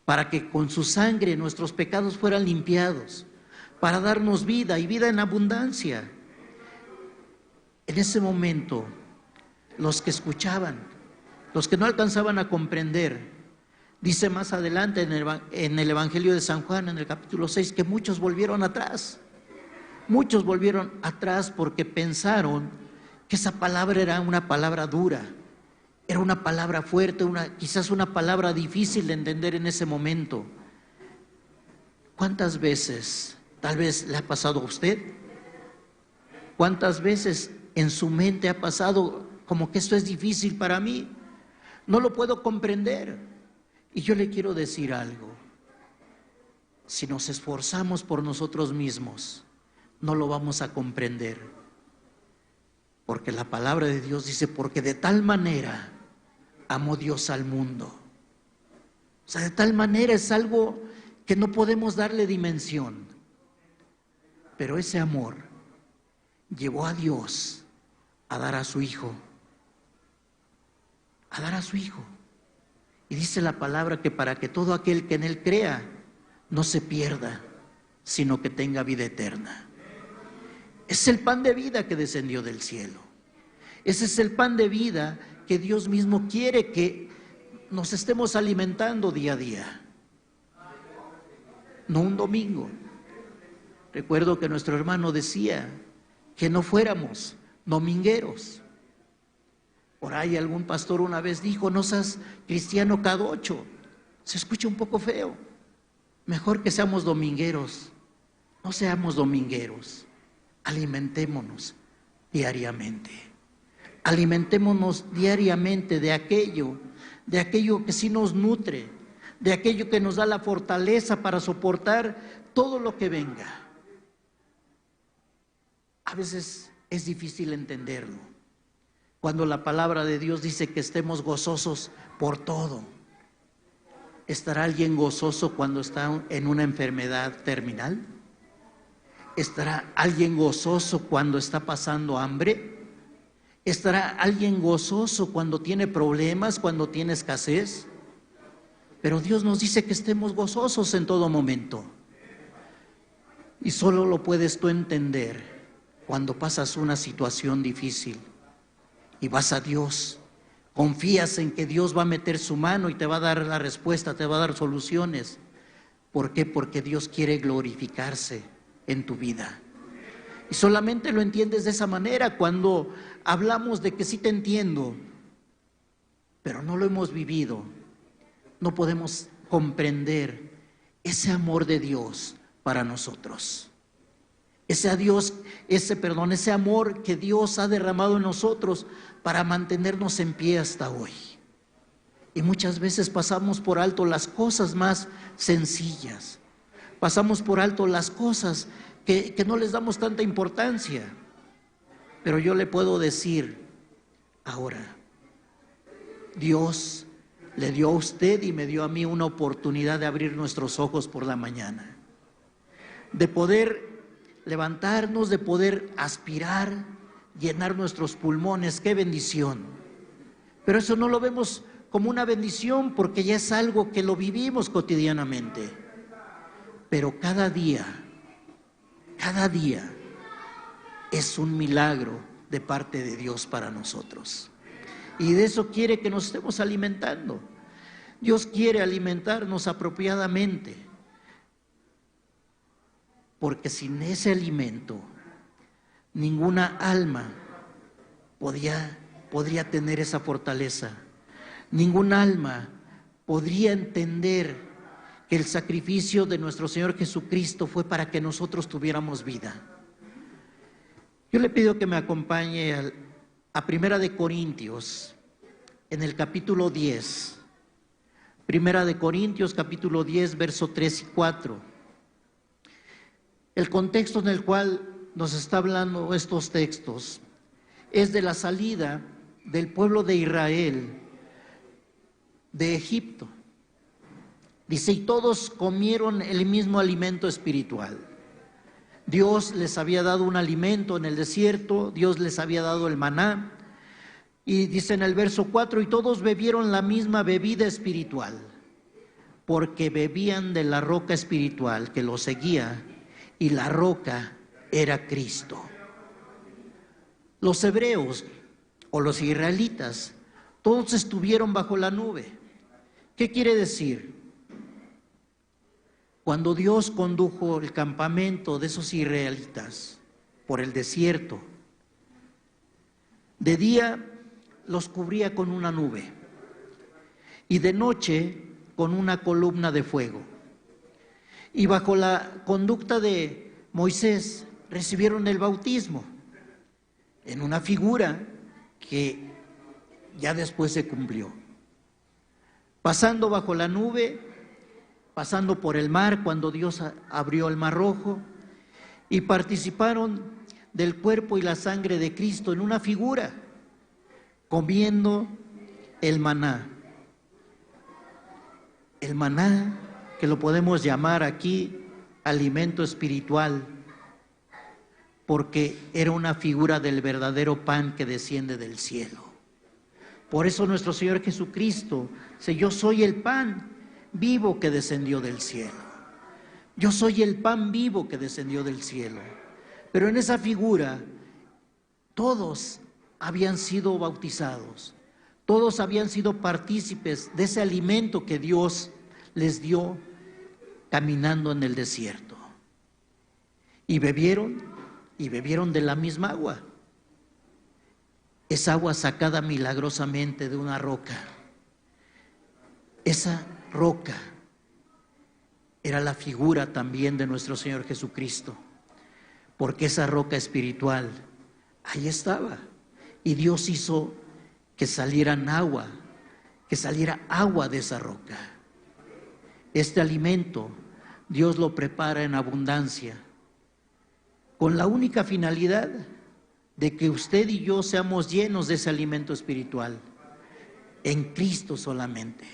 para que con su sangre nuestros pecados fueran limpiados, para darnos vida y vida en abundancia. En ese momento, los que escuchaban, los que no alcanzaban a comprender, dice más adelante en el Evangelio de San Juan, en el capítulo 6, que muchos volvieron atrás. Muchos volvieron atrás porque pensaron que esa palabra era una palabra dura, era una palabra fuerte, quizás una palabra difícil de entender en ese momento. ¿Cuántas veces tal vez le ha pasado a usted? ¿Cuántas veces en su mente ha pasado como que esto es difícil para mí? No lo puedo comprender. Y yo le quiero decir algo. Si nos esforzamos por nosotros mismos, no lo vamos a comprender. Porque la palabra de Dios dice, porque de tal manera amó Dios al mundo. O sea, de tal manera es algo que no podemos darle dimensión. Pero ese amor llevó a Dios a dar a su Hijo. A dar a su Hijo. Y dice la palabra que para que todo aquel que en Él crea no se pierda, sino que tenga vida eterna. Es el pan de vida que descendió del cielo. Ese es el pan de vida que Dios mismo quiere que nos estemos alimentando día a día. No un domingo. Recuerdo que nuestro hermano decía que no fuéramos domingueros. Por ahí algún pastor una vez dijo, no seas cristiano cadocho. Se escucha un poco feo. Mejor que seamos domingueros. No seamos domingueros. Alimentémonos diariamente. Alimentémonos diariamente de aquello que sí nos nutre, de aquello que nos da la fortaleza para soportar todo lo que venga. A veces es difícil entenderlo. Cuando la palabra de Dios dice que estemos gozosos por todo. ¿Estará alguien gozoso cuando está en una enfermedad terminal? ¿Estará alguien gozoso cuando está pasando hambre? ¿Estará alguien gozoso cuando tiene problemas, cuando tiene escasez? Pero Dios nos dice que estemos gozosos en todo momento. Y solo lo puedes tú entender cuando pasas una situación difícil. Y vas a Dios, confías en que Dios va a meter su mano y te va a dar la respuesta, te va a dar soluciones. ¿Por qué? Porque Dios quiere glorificarse en tu vida. Y solamente lo entiendes de esa manera cuando hablamos de que sí te entiendo, pero no lo hemos vivido. No podemos comprender ese amor de Dios para nosotros. Ese amor que Dios ha derramado en nosotros para mantenernos en pie hasta hoy. Y muchas veces pasamos por alto las cosas más sencillas. Pasamos por alto las cosas que no les damos tanta importancia. Pero yo le puedo decir ahora, Dios le dio a usted y me dio a mí una oportunidad de abrir nuestros ojos por la mañana, de poder levantarnos, de poder aspirar, llenar nuestros pulmones. ¡Qué bendición! Pero eso no lo vemos como una bendición porque ya es algo que lo vivimos cotidianamente. pero cada día es un milagro de parte de Dios para nosotros. Y de eso quiere que nos estemos alimentando. Dios quiere alimentarnos apropiadamente, porque sin ese alimento ninguna alma podría tener esa fortaleza. Ningún alma podría entender que el sacrificio de nuestro Señor Jesucristo fue para que nosotros tuviéramos vida. Yo le pido que me acompañe a Primera de Corintios, en el capítulo 10. Primera de Corintios, capítulo 10, verso 3 y 4. El contexto en el cual nos está hablando estos textos es de la salida del pueblo de Israel de Egipto. Dice, y todos comieron el mismo alimento espiritual. Dios les había dado un alimento en el desierto, Dios les había dado el maná. Y dice en el verso 4, y todos bebieron la misma bebida espiritual, porque bebían de la roca espiritual que los seguía, y la roca era Cristo. Los hebreos o los israelitas, todos estuvieron bajo la nube. ¿Qué quiere decir? Cuando Dios condujo el campamento de esos israelitas por el desierto, de día los cubría con una nube y de noche con una columna de fuego. Y bajo la conducta de Moisés recibieron el bautismo en una figura que ya después se cumplió. Pasando bajo la nube, pasando por el mar cuando Dios abrió el mar rojo, y participaron del cuerpo y la sangre de Cristo en una figura, comiendo el maná. El maná, que lo podemos llamar aquí alimento espiritual, porque era una figura del verdadero pan que desciende del cielo. Por eso nuestro Señor Jesucristo dice, yo soy el pan vivo que descendió del cielo. Yo soy el pan vivo que descendió del cielo. Pero en esa figura todos habían sido bautizados, todos habían sido partícipes de ese alimento que Dios les dio caminando en el desierto. Y bebieron de la misma agua. Es agua sacada milagrosamente de una roca. Esa roca era la figura también de nuestro Señor Jesucristo, porque esa roca espiritual ahí estaba, y Dios hizo que saliera agua de esa roca. Este alimento Dios lo prepara en abundancia, con la única finalidad de que usted y yo seamos llenos de ese alimento espiritual, en Cristo solamente.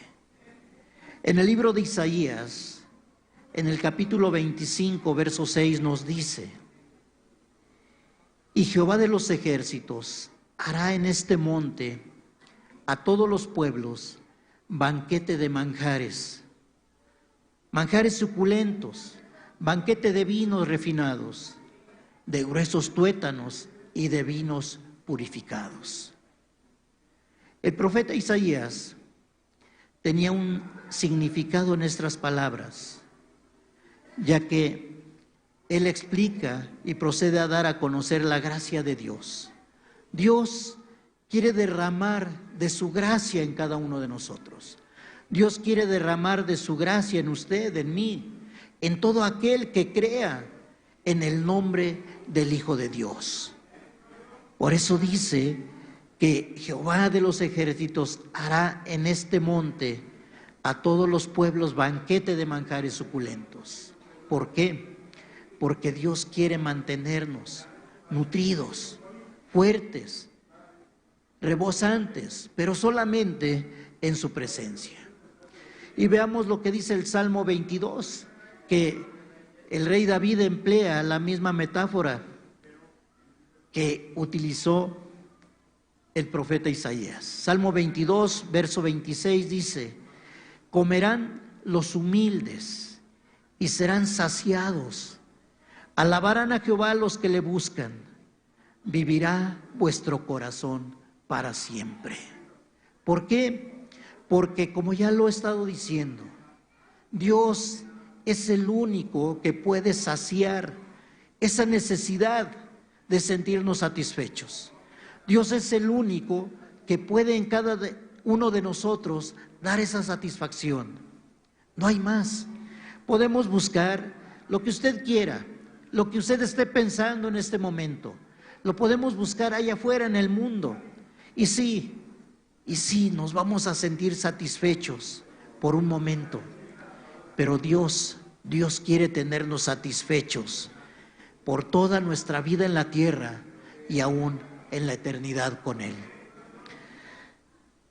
En el libro de Isaías, en el capítulo 25, verso 6 nos dice, y Jehová de los ejércitos hará en este monte a todos los pueblos banquete de manjares suculentos, banquete de vinos refinados, de gruesos tuétanos y de vinos purificados. El profeta Isaías tenía un significado en estas palabras, ya que él explica y procede a dar a conocer la gracia de Dios. Dios quiere derramar de su gracia en cada uno de nosotros. Dios quiere derramar de su gracia en usted, en mí, en todo aquel que crea en el nombre del Hijo de Dios. Por eso dice que Jehová de los ejércitos hará en este monte a todos los pueblos banquete de manjares suculentos. ¿Por qué? Porque Dios quiere mantenernos nutridos, fuertes, rebosantes, pero solamente en su presencia. Y veamos lo que dice el Salmo 22, que el rey David emplea la misma metáfora que utilizó el profeta Isaías. Salmo 22, verso 26 dice, comerán los humildes y serán saciados. Alabarán a Jehová los que le buscan. Vivirá vuestro corazón para siempre. ¿Por qué? Porque, como ya lo he estado diciendo, Dios es el único que puede saciar esa necesidad de sentirnos satisfechos. Dios es el único que puede en cada uno de nosotros dar esa satisfacción. No hay más. Podemos buscar lo que usted quiera, lo que usted esté pensando en este momento. Lo podemos buscar allá afuera en el mundo. Y sí, nos vamos a sentir satisfechos por un momento. Pero Dios quiere tenernos satisfechos por toda nuestra vida en la tierra y aún en la eternidad con Él.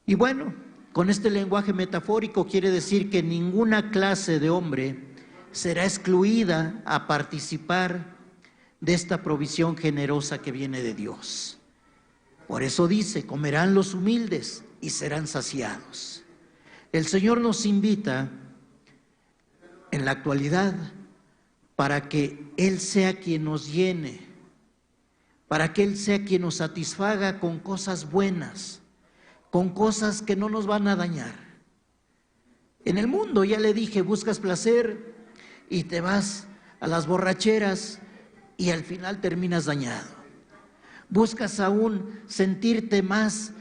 Y bueno, con este lenguaje metafórico quiere decir que ninguna clase de hombre será excluida a participar de esta provisión generosa que viene de Dios. Por eso dice, comerán los humildes y serán saciados. El Señor nos invita en la actualidad para que Él sea quien nos llene, para que Él sea quien nos satisfaga con cosas buenas, con cosas que no nos van a dañar. En el mundo, ya le dije, buscas placer y te vas a las borracheras y al final terminas dañado. Buscas aún sentirte más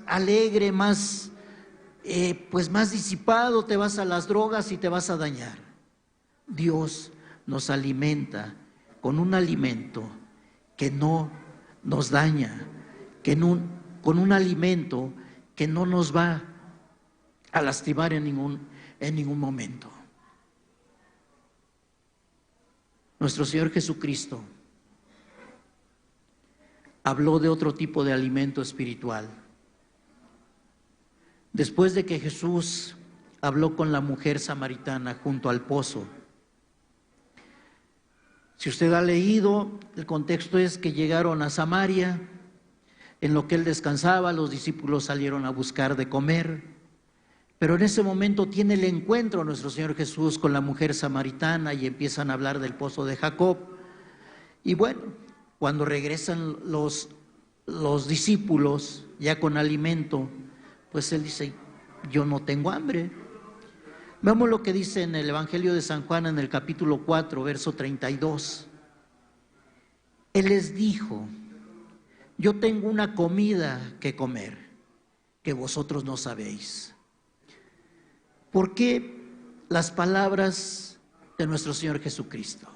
alegre, más disipado, te vas a las drogas y te vas a dañar. Dios nos alimenta con un alimento que no nos daña, con un alimento que no nos va a lastimar en ningún momento. Nuestro Señor Jesucristo habló de otro tipo de alimento espiritual. Después de que Jesús habló con la mujer samaritana junto al pozo, si usted ha leído, el contexto es que llegaron a Samaria, en lo que Él descansaba, los discípulos salieron a buscar de comer, pero en ese momento tiene el encuentro nuestro Señor Jesús con la mujer samaritana y empiezan a hablar del pozo de Jacob. Y bueno, cuando regresan los discípulos ya con alimento, pues Él dice, yo no tengo hambre. Veamos lo que dice en el Evangelio de San Juan en el capítulo 4, verso 32. Él les dijo, yo tengo una comida que comer, que vosotros no sabéis. ¿Por qué las palabras de nuestro Señor Jesucristo?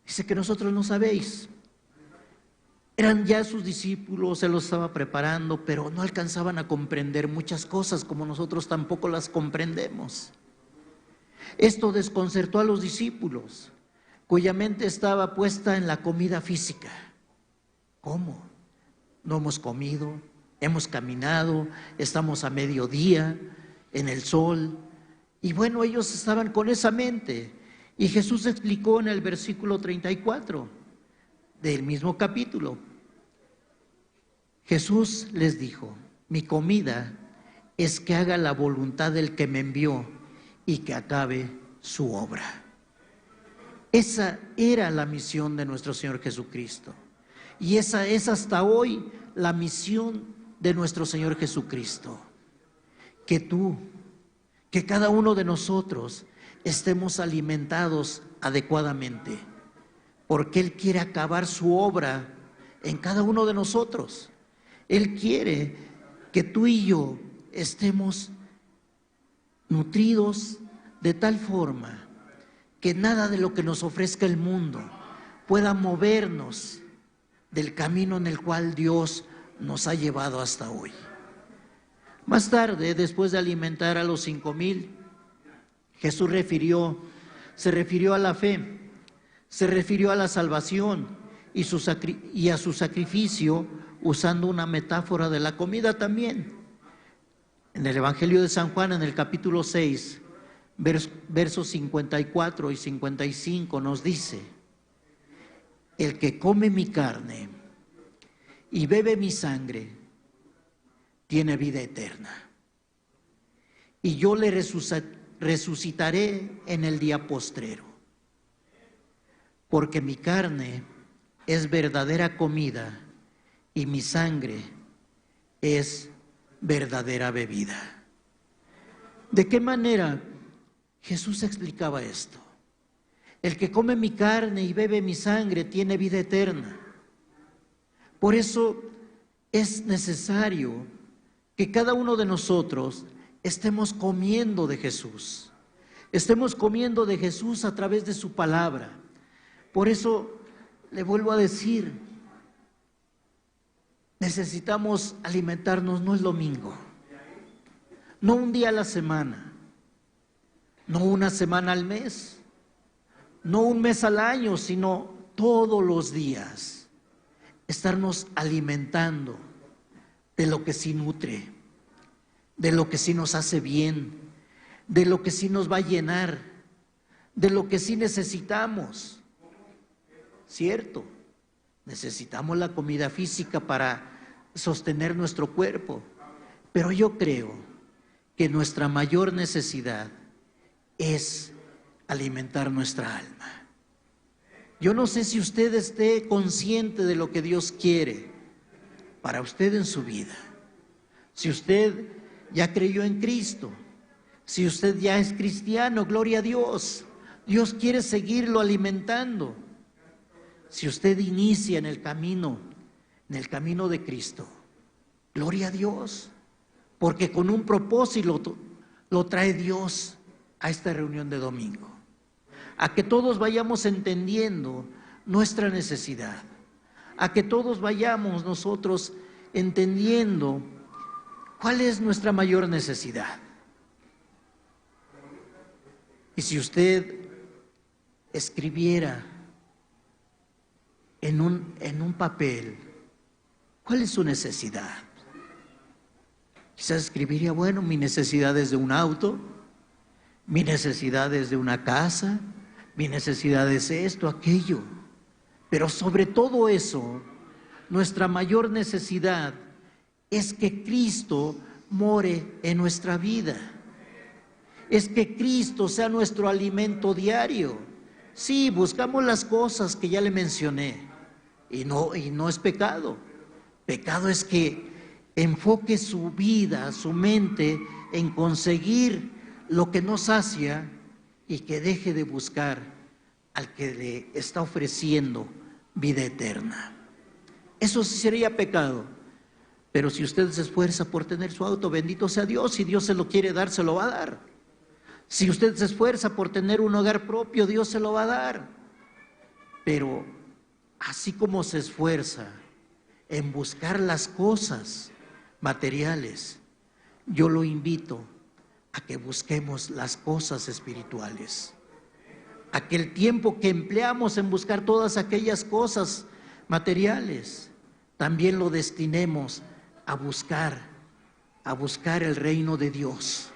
Dice que nosotros no sabéis. Eran ya sus discípulos, Él los estaba preparando, pero no alcanzaban a comprender muchas cosas como nosotros tampoco las comprendemos. Esto desconcertó a los discípulos, cuya mente estaba puesta en la comida física. ¿Cómo? No hemos comido, hemos caminado, estamos a mediodía en el sol. Y bueno, ellos estaban con esa mente. Y Jesús explicó en el versículo 34 del mismo capítulo. Jesús les dijo, mi comida es que haga la voluntad del que me envió y que acabe su obra. Esa era la misión de nuestro Señor Jesucristo. Y esa es hasta hoy la misión de nuestro Señor Jesucristo. Que cada uno de nosotros estemos alimentados adecuadamente, porque Él quiere acabar su obra en cada uno de nosotros. Él quiere que tú y yo estemos nutridos de tal forma que nada de lo que nos ofrezca el mundo pueda movernos del camino en el cual Dios nos ha llevado hasta hoy. Más tarde, después de alimentar a los 5,000, Jesús se refirió a la fe, se refirió a la salvación y a su sacrificio usando una metáfora de la comida también. En el Evangelio de San Juan, en el capítulo 6, versos 54 y 55 nos dice, el que come mi carne y bebe mi sangre tiene vida eterna, y yo le resucitaré en el día postrero. Porque mi carne es verdadera comida y mi sangre es verdadera bebida. ¿De qué manera Jesús explicaba esto? El que come mi carne y bebe mi sangre tiene vida eterna. Por eso es necesario que cada uno de nosotros estemos comiendo de Jesús. Estemos comiendo de Jesús a través de su palabra. Por eso le vuelvo a decir, necesitamos alimentarnos no el domingo, no un día a la semana, no una semana al mes, no un mes al año, sino todos los días. Estarnos alimentando de lo que sí nutre, de lo que sí nos hace bien, de lo que sí nos va a llenar, de lo que sí necesitamos. Cierto, necesitamos la comida física para sostener nuestro cuerpo, pero yo creo que nuestra mayor necesidad es alimentar nuestra alma. Yo no sé si usted esté consciente de lo que Dios quiere para usted en su vida. Si usted ya creyó en Cristo, si usted ya es cristiano, gloria a Dios. Dios quiere seguirlo alimentando. Si usted inicia en el camino de Cristo, gloria a Dios, porque con un propósito lo trae Dios a esta reunión de domingo, a que todos vayamos entendiendo nuestra necesidad, a que todos vayamos nosotros entendiendo cuál es nuestra mayor necesidad. Y si usted escribiera en un papel, ¿cuál es su necesidad? Quizás escribiría, bueno, mi necesidad es de un auto, mi necesidad es de una casa, mi necesidad es esto, aquello. Pero sobre todo eso, nuestra mayor necesidad es que Cristo more en nuestra vida. Es que Cristo sea nuestro alimento diario. Sí, buscamos las cosas que ya le mencioné. Y no es pecado. Pecado es que enfoque su vida, su mente en conseguir lo que nos sacia y que deje de buscar al que le está ofreciendo vida eterna. Eso sí sería pecado. Pero si usted se esfuerza por tener su auto, bendito sea Dios. Si Dios se lo quiere dar, se lo va a dar. Si usted se esfuerza por tener un hogar propio, Dios se lo va a dar. Pero así como se esfuerza en buscar las cosas materiales, yo lo invito a que busquemos las cosas espirituales, a que el tiempo que empleamos en buscar todas aquellas cosas materiales, también lo destinemos a buscar el reino de Dios,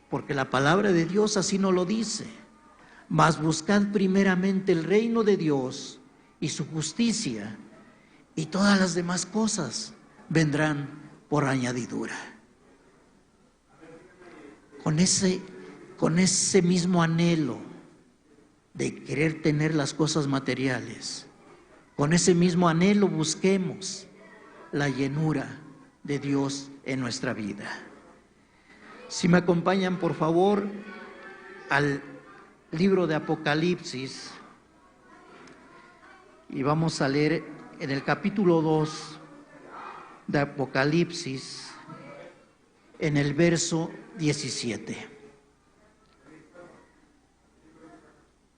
porque la palabra de Dios así nos lo dice: mas buscad primeramente el reino de Dios y su justicia, y todas las demás cosas vendrán por añadidura. Con ese mismo anhelo de querer tener las cosas materiales, con ese mismo anhelo busquemos la llenura de Dios en nuestra vida. Si me acompañan, por favor, al libro de Apocalipsis, y vamos a leer en el capítulo 2 de Apocalipsis, en el verso 17.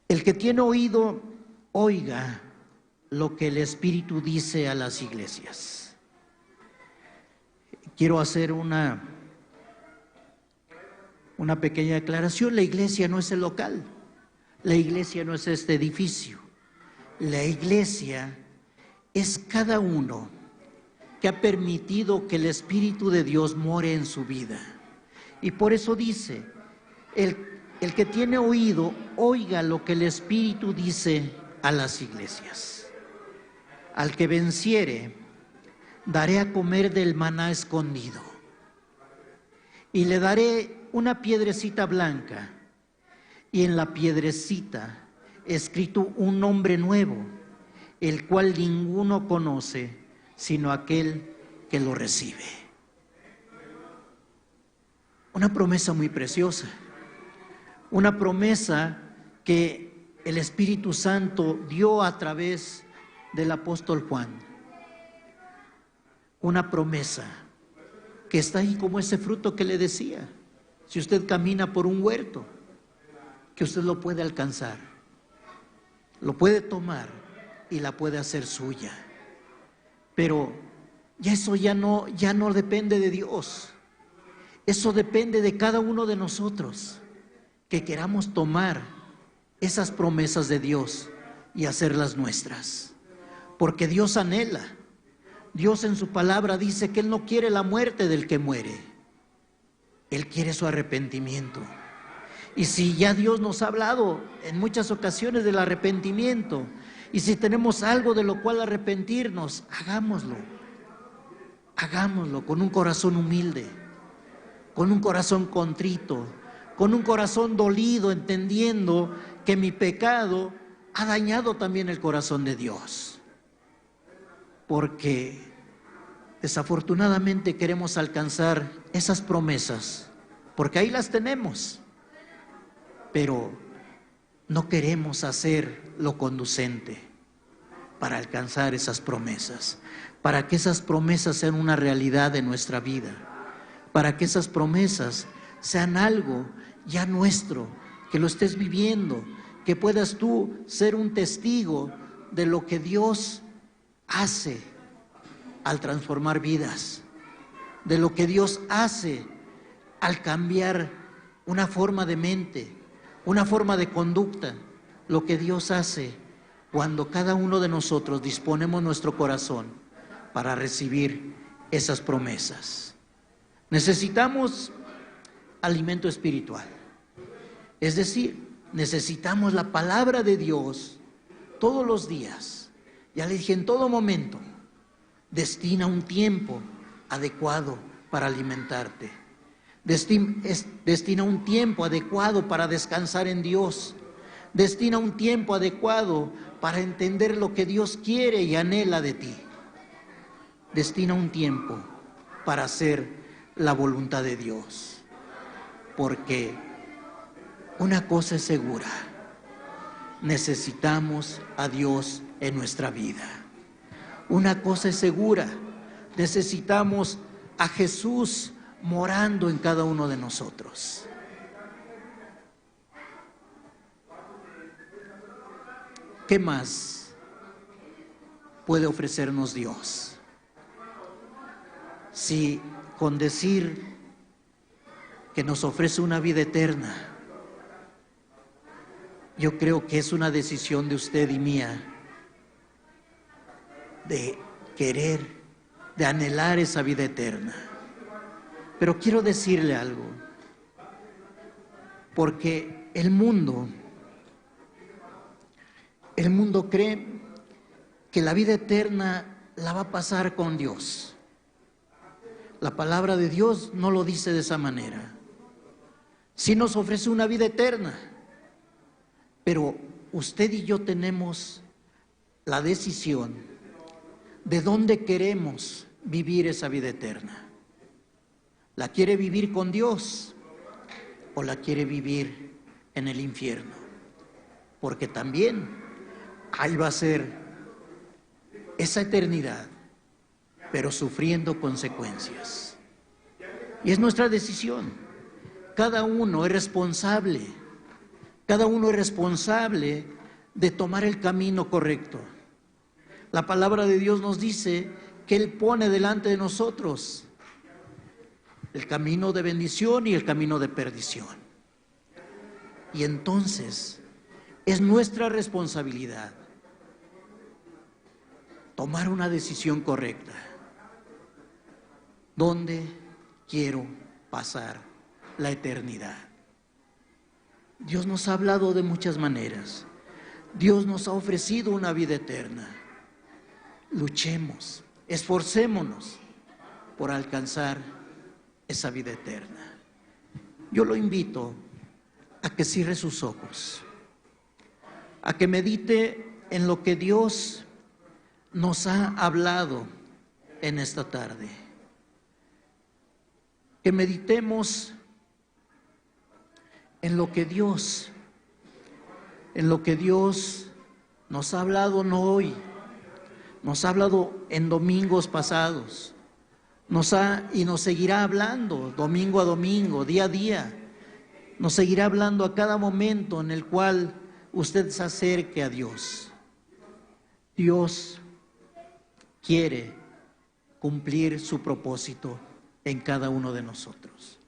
El que tiene oído, oiga lo que el Espíritu dice a las iglesias. Quiero hacer una pequeña aclaración. La iglesia no es el local, la iglesia no es este edificio. La iglesia es cada uno que ha permitido que el Espíritu de Dios more en su vida. Y por eso dice, el que tiene oído, oiga lo que el Espíritu dice a las iglesias. Al que venciere, daré a comer del maná escondido. y le daré una piedrecita blanca, y en la piedrecita escrito un nombre nuevo, el cual ninguno conoce, sino aquel que lo recibe. Una promesa muy preciosa, una promesa que el Espíritu Santo dio a través del apóstol Juan. Una promesa que está ahí como ese fruto que le decía. Si usted camina por un huerto, que usted lo puede alcanzar, lo puede tomar y la puede hacer suya. Pero eso ya no depende de Dios. Eso depende de cada uno de nosotros, que queramos tomar esas promesas de Dios y hacerlas nuestras. Porque Dios anhela. Dios en su palabra dice que Él no quiere la muerte del que muere. Él quiere su arrepentimiento. Y si ya Dios nos ha hablado en muchas ocasiones del arrepentimiento, y si tenemos algo de lo cual arrepentirnos, hagámoslo. Hagámoslo con un corazón humilde, con un corazón contrito, con un corazón dolido, entendiendo que mi pecado ha dañado también el corazón de Dios. Porque desafortunadamente queremos alcanzar esas promesas, porque ahí las tenemos, pero no queremos hacer lo conducente para alcanzar esas promesas, para que esas promesas sean una realidad en nuestra vida, para que esas promesas sean algo ya nuestro, que lo estés viviendo, que puedas tú ser un testigo de lo que Dios hace al transformar vidas, de lo que Dios hace al cambiar una forma de mente, una forma de conducta, lo que Dios hace cuando cada uno de nosotros disponemos nuestro corazón para recibir esas promesas. Necesitamos alimento espiritual, es decir, necesitamos la palabra de Dios todos los días. Ya le dije, en todo momento, destina un tiempo adecuado para alimentarte. Destina un tiempo adecuado para descansar en Dios. Destina un tiempo adecuado para entender lo que Dios quiere y anhela de ti. Destina un tiempo para hacer la voluntad de Dios. Porque una cosa es segura: necesitamos a Dios en nuestra vida. Una cosa es segura: necesitamos a Jesús morando en cada uno de nosotros. ¿Qué más puede ofrecernos Dios? Si con decir que nos ofrece una vida eterna, yo creo que es una decisión de usted y mía, de querer, de anhelar esa vida eterna. Pero quiero decirle algo, porque el mundo cree que la vida eterna la va a pasar con Dios. La palabra de Dios no lo dice de esa manera. Sí nos ofrece una vida eterna, pero usted y yo tenemos la decisión de dónde queremos vivir esa vida eterna. ¿La quiere vivir con Dios o la quiere vivir en el infierno? Porque también ahí va a ser esa eternidad, pero sufriendo consecuencias. Y es nuestra decisión. Cada uno es responsable. Cada uno es responsable de tomar el camino correcto. La palabra de Dios nos dice que Él pone delante de nosotros el camino de bendición y el camino de perdición. Y entonces es nuestra responsabilidad tomar una decisión correcta. ¿Dónde quiero pasar la eternidad? Dios nos ha hablado de muchas maneras. Dios nos ha ofrecido una vida eterna. Luchemos, esforcémonos por alcanzar esa vida eterna. Yo lo invito a que cierre sus ojos, a que medite en lo que Dios nos ha hablado en esta tarde. Que meditemos en lo que Dios nos ha hablado no hoy, nos ha hablado en domingos pasados, y nos seguirá hablando domingo a domingo, día a día. Nos seguirá hablando a cada momento en el cual usted se acerque a Dios. Dios quiere cumplir su propósito en cada uno de nosotros.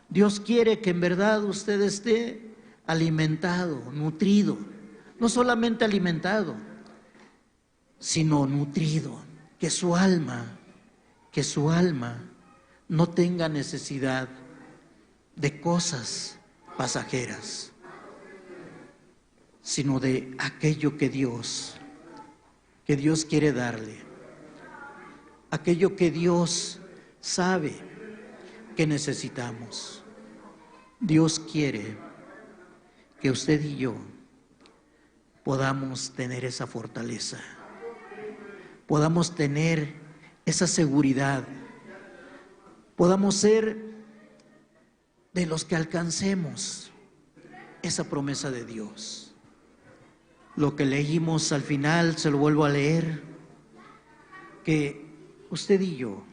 Dios quiere que en verdad usted esté alimentado, nutrido, no solamente alimentado, sino nutrido, que su alma no tenga necesidad de cosas pasajeras, sino de aquello que Dios quiere darle, aquello que Dios sabe que necesitamos. Dios quiere que usted y yo podamos tener esa fortaleza, podamos tener esa seguridad, podamos ser de los que alcancemos esa promesa de Dios. Lo que leímos al final, se lo vuelvo a leer, que usted y yo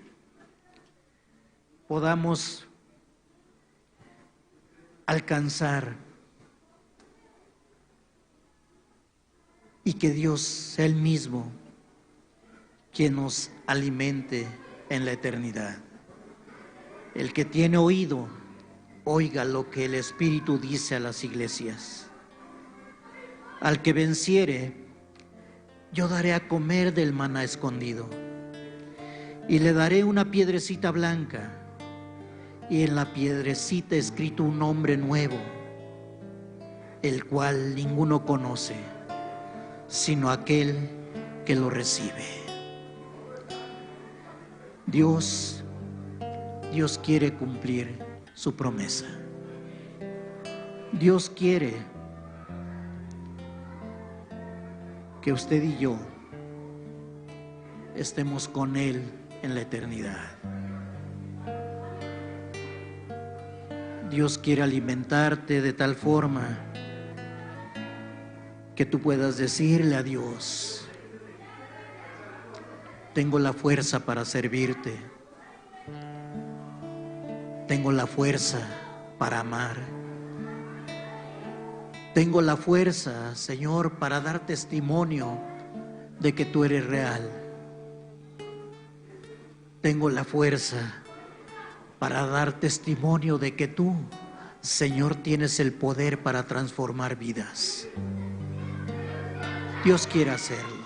podamos alcanzar y que Dios sea el mismo quien nos alimente en la eternidad. El que tiene oído, oiga lo que el Espíritu dice a las iglesias. Al que venciere, yo daré a comer del maná escondido, y le daré una piedrecita blanca, y en la piedrecita escrito un nombre nuevo, el cual ninguno conoce, sino aquel que lo recibe. Dios quiere cumplir su promesa. Dios quiere que usted y yo estemos con Él en la eternidad. Dios quiere alimentarte de tal forma que tú puedas decirle a Dios: tengo la fuerza para servirte, tengo la fuerza para amar, tengo la fuerza, Señor, para dar testimonio de que tú eres real. Tengo la fuerza para dar testimonio de que tú, Señor, tienes el poder para transformar vidas. Dios quiere hacerlo.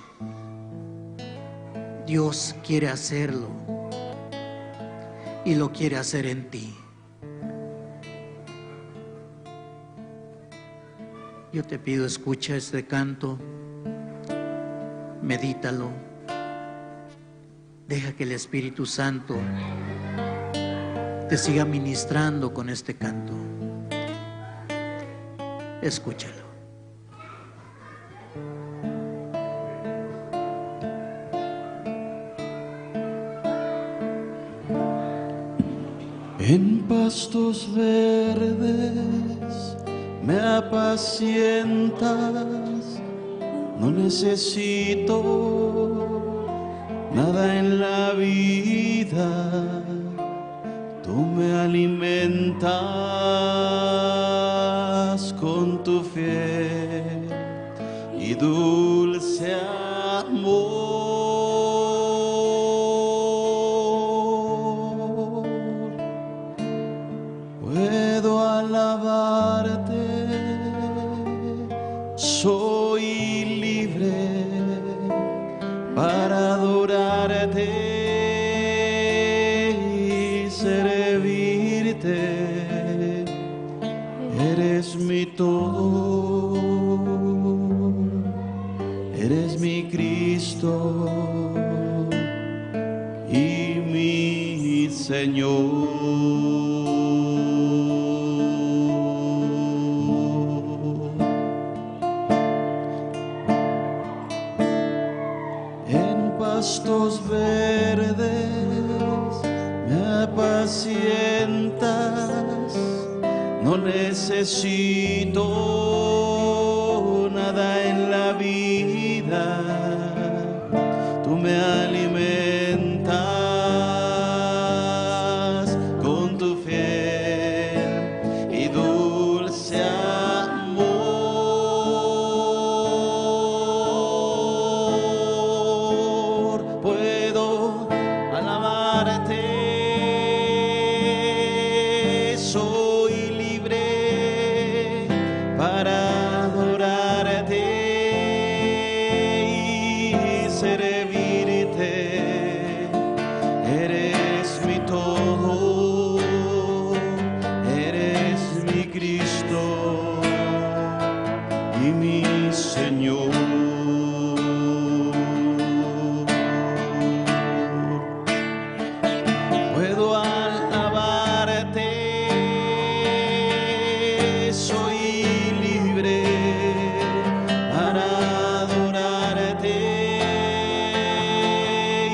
Dios quiere hacerlo y lo quiere hacer en ti. Yo te pido, escucha este canto, medítalo, deja que el Espíritu Santo te siga ministrando con este canto. Escúchalo. En pastos verdes me apacientas, no necesito nada en la vida, tú me alimentas con tu fiel y dulce amor. Puedo alabarte, soy libre para adorarte y servirte. Eres mi todo, eres mi Cristo y mi Señor. apacientas, no necesito nada en la vida, tú me alimentas con tu fiel y dulce amor. Puedo alabarte, soy libre para adorarte y servirte. Eres mi todo, eres mi Cristo y mi Señor. Puedo alabarte, soy libre para adorarte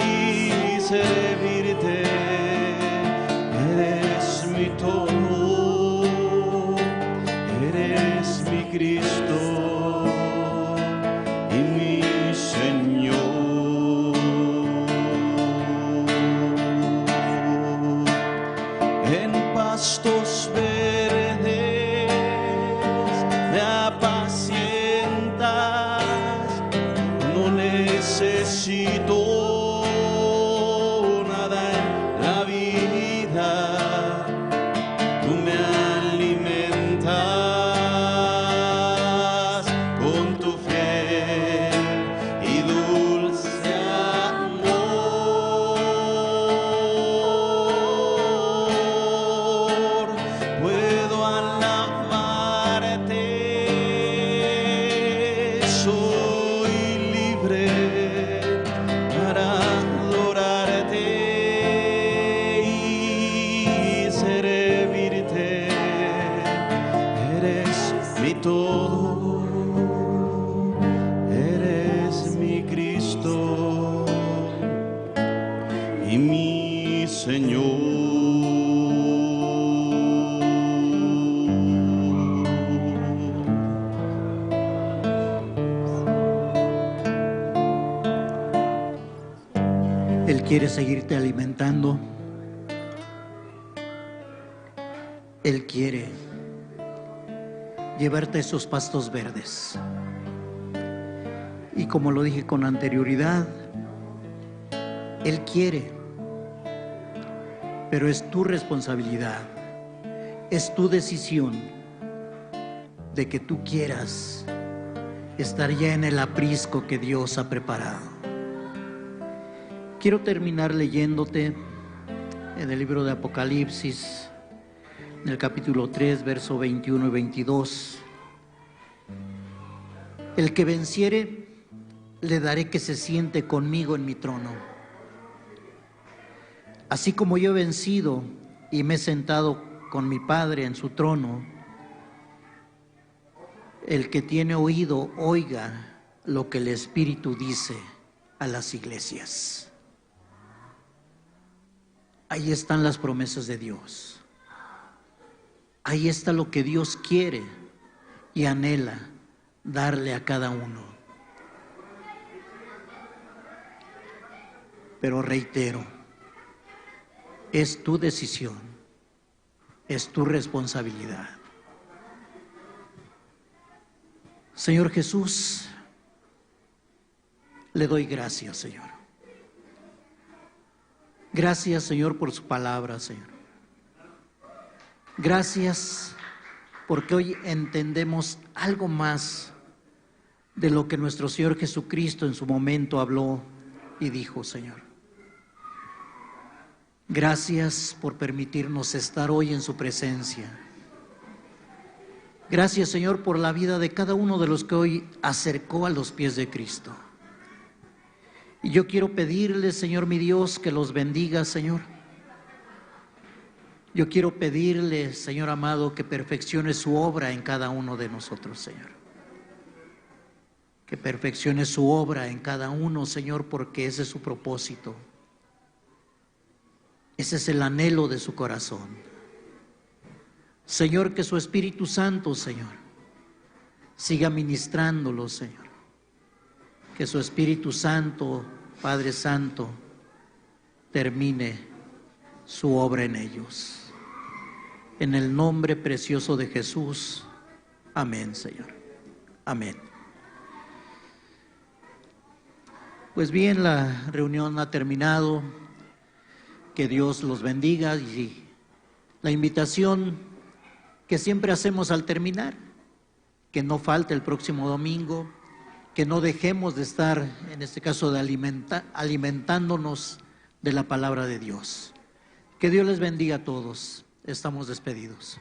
y servirte. Eres mi todo, eres mi Cristo y mi Señor. En pastos verdes me apacientas, no necesito nada en la vida, tú me alimentas con tu fiel y dulce amor. Puedo alabarte, soy libre para adorarte y servirte. Eres mi todo, eres mi Cristo y mi Señor. Él quiere seguirte alimentando. Él quiere llevarte a esos pastos verdes. Y como lo dije con anterioridad, Él quiere, pero es tu responsabilidad, es tu decisión de que tú quieras estar ya en el aprisco que Dios ha preparado. Quiero terminar leyéndote en el libro de Apocalipsis, en el capítulo 3, verso 21 y 22. El que venciere, le daré que se siente conmigo en mi trono. Así como yo he vencido y me he sentado con mi Padre en su trono, el que tiene oído, oiga lo que el Espíritu dice a las iglesias. Ahí están las promesas de Dios. Ahí está lo que Dios quiere y anhela darle a cada uno. Pero reitero, es tu decisión, es tu responsabilidad. Señor Jesús, le doy gracias, Señor. Gracias, Señor, por su palabra, Señor. Gracias porque hoy entendemos algo más de lo que nuestro Señor Jesucristo en su momento habló y dijo, Señor. Gracias por permitirnos estar hoy en su presencia. Gracias, Señor, por la vida de cada uno de los que hoy acercó a los pies de Cristo. Y yo quiero pedirle, Señor mi Dios, que los bendiga, Señor. Yo quiero pedirle, Señor amado, que perfeccione su obra en cada uno de nosotros, Señor. Que perfeccione su obra en cada uno, Señor, porque ese es su propósito. Ese es el anhelo de su corazón. Señor, que su Espíritu Santo, Señor, siga ministrándolo, Señor. Que su Espíritu Santo, Padre Santo, termine su obra en ellos. En el nombre precioso de Jesús. Amén, Señor. Amén. Pues bien, la reunión ha terminado. Que Dios los bendiga y la invitación que siempre hacemos al terminar, que no falte el próximo domingo, que no dejemos de estar, en este caso, de alimentándonos de la palabra de Dios. Que Dios les bendiga a todos. Estamos despedidos.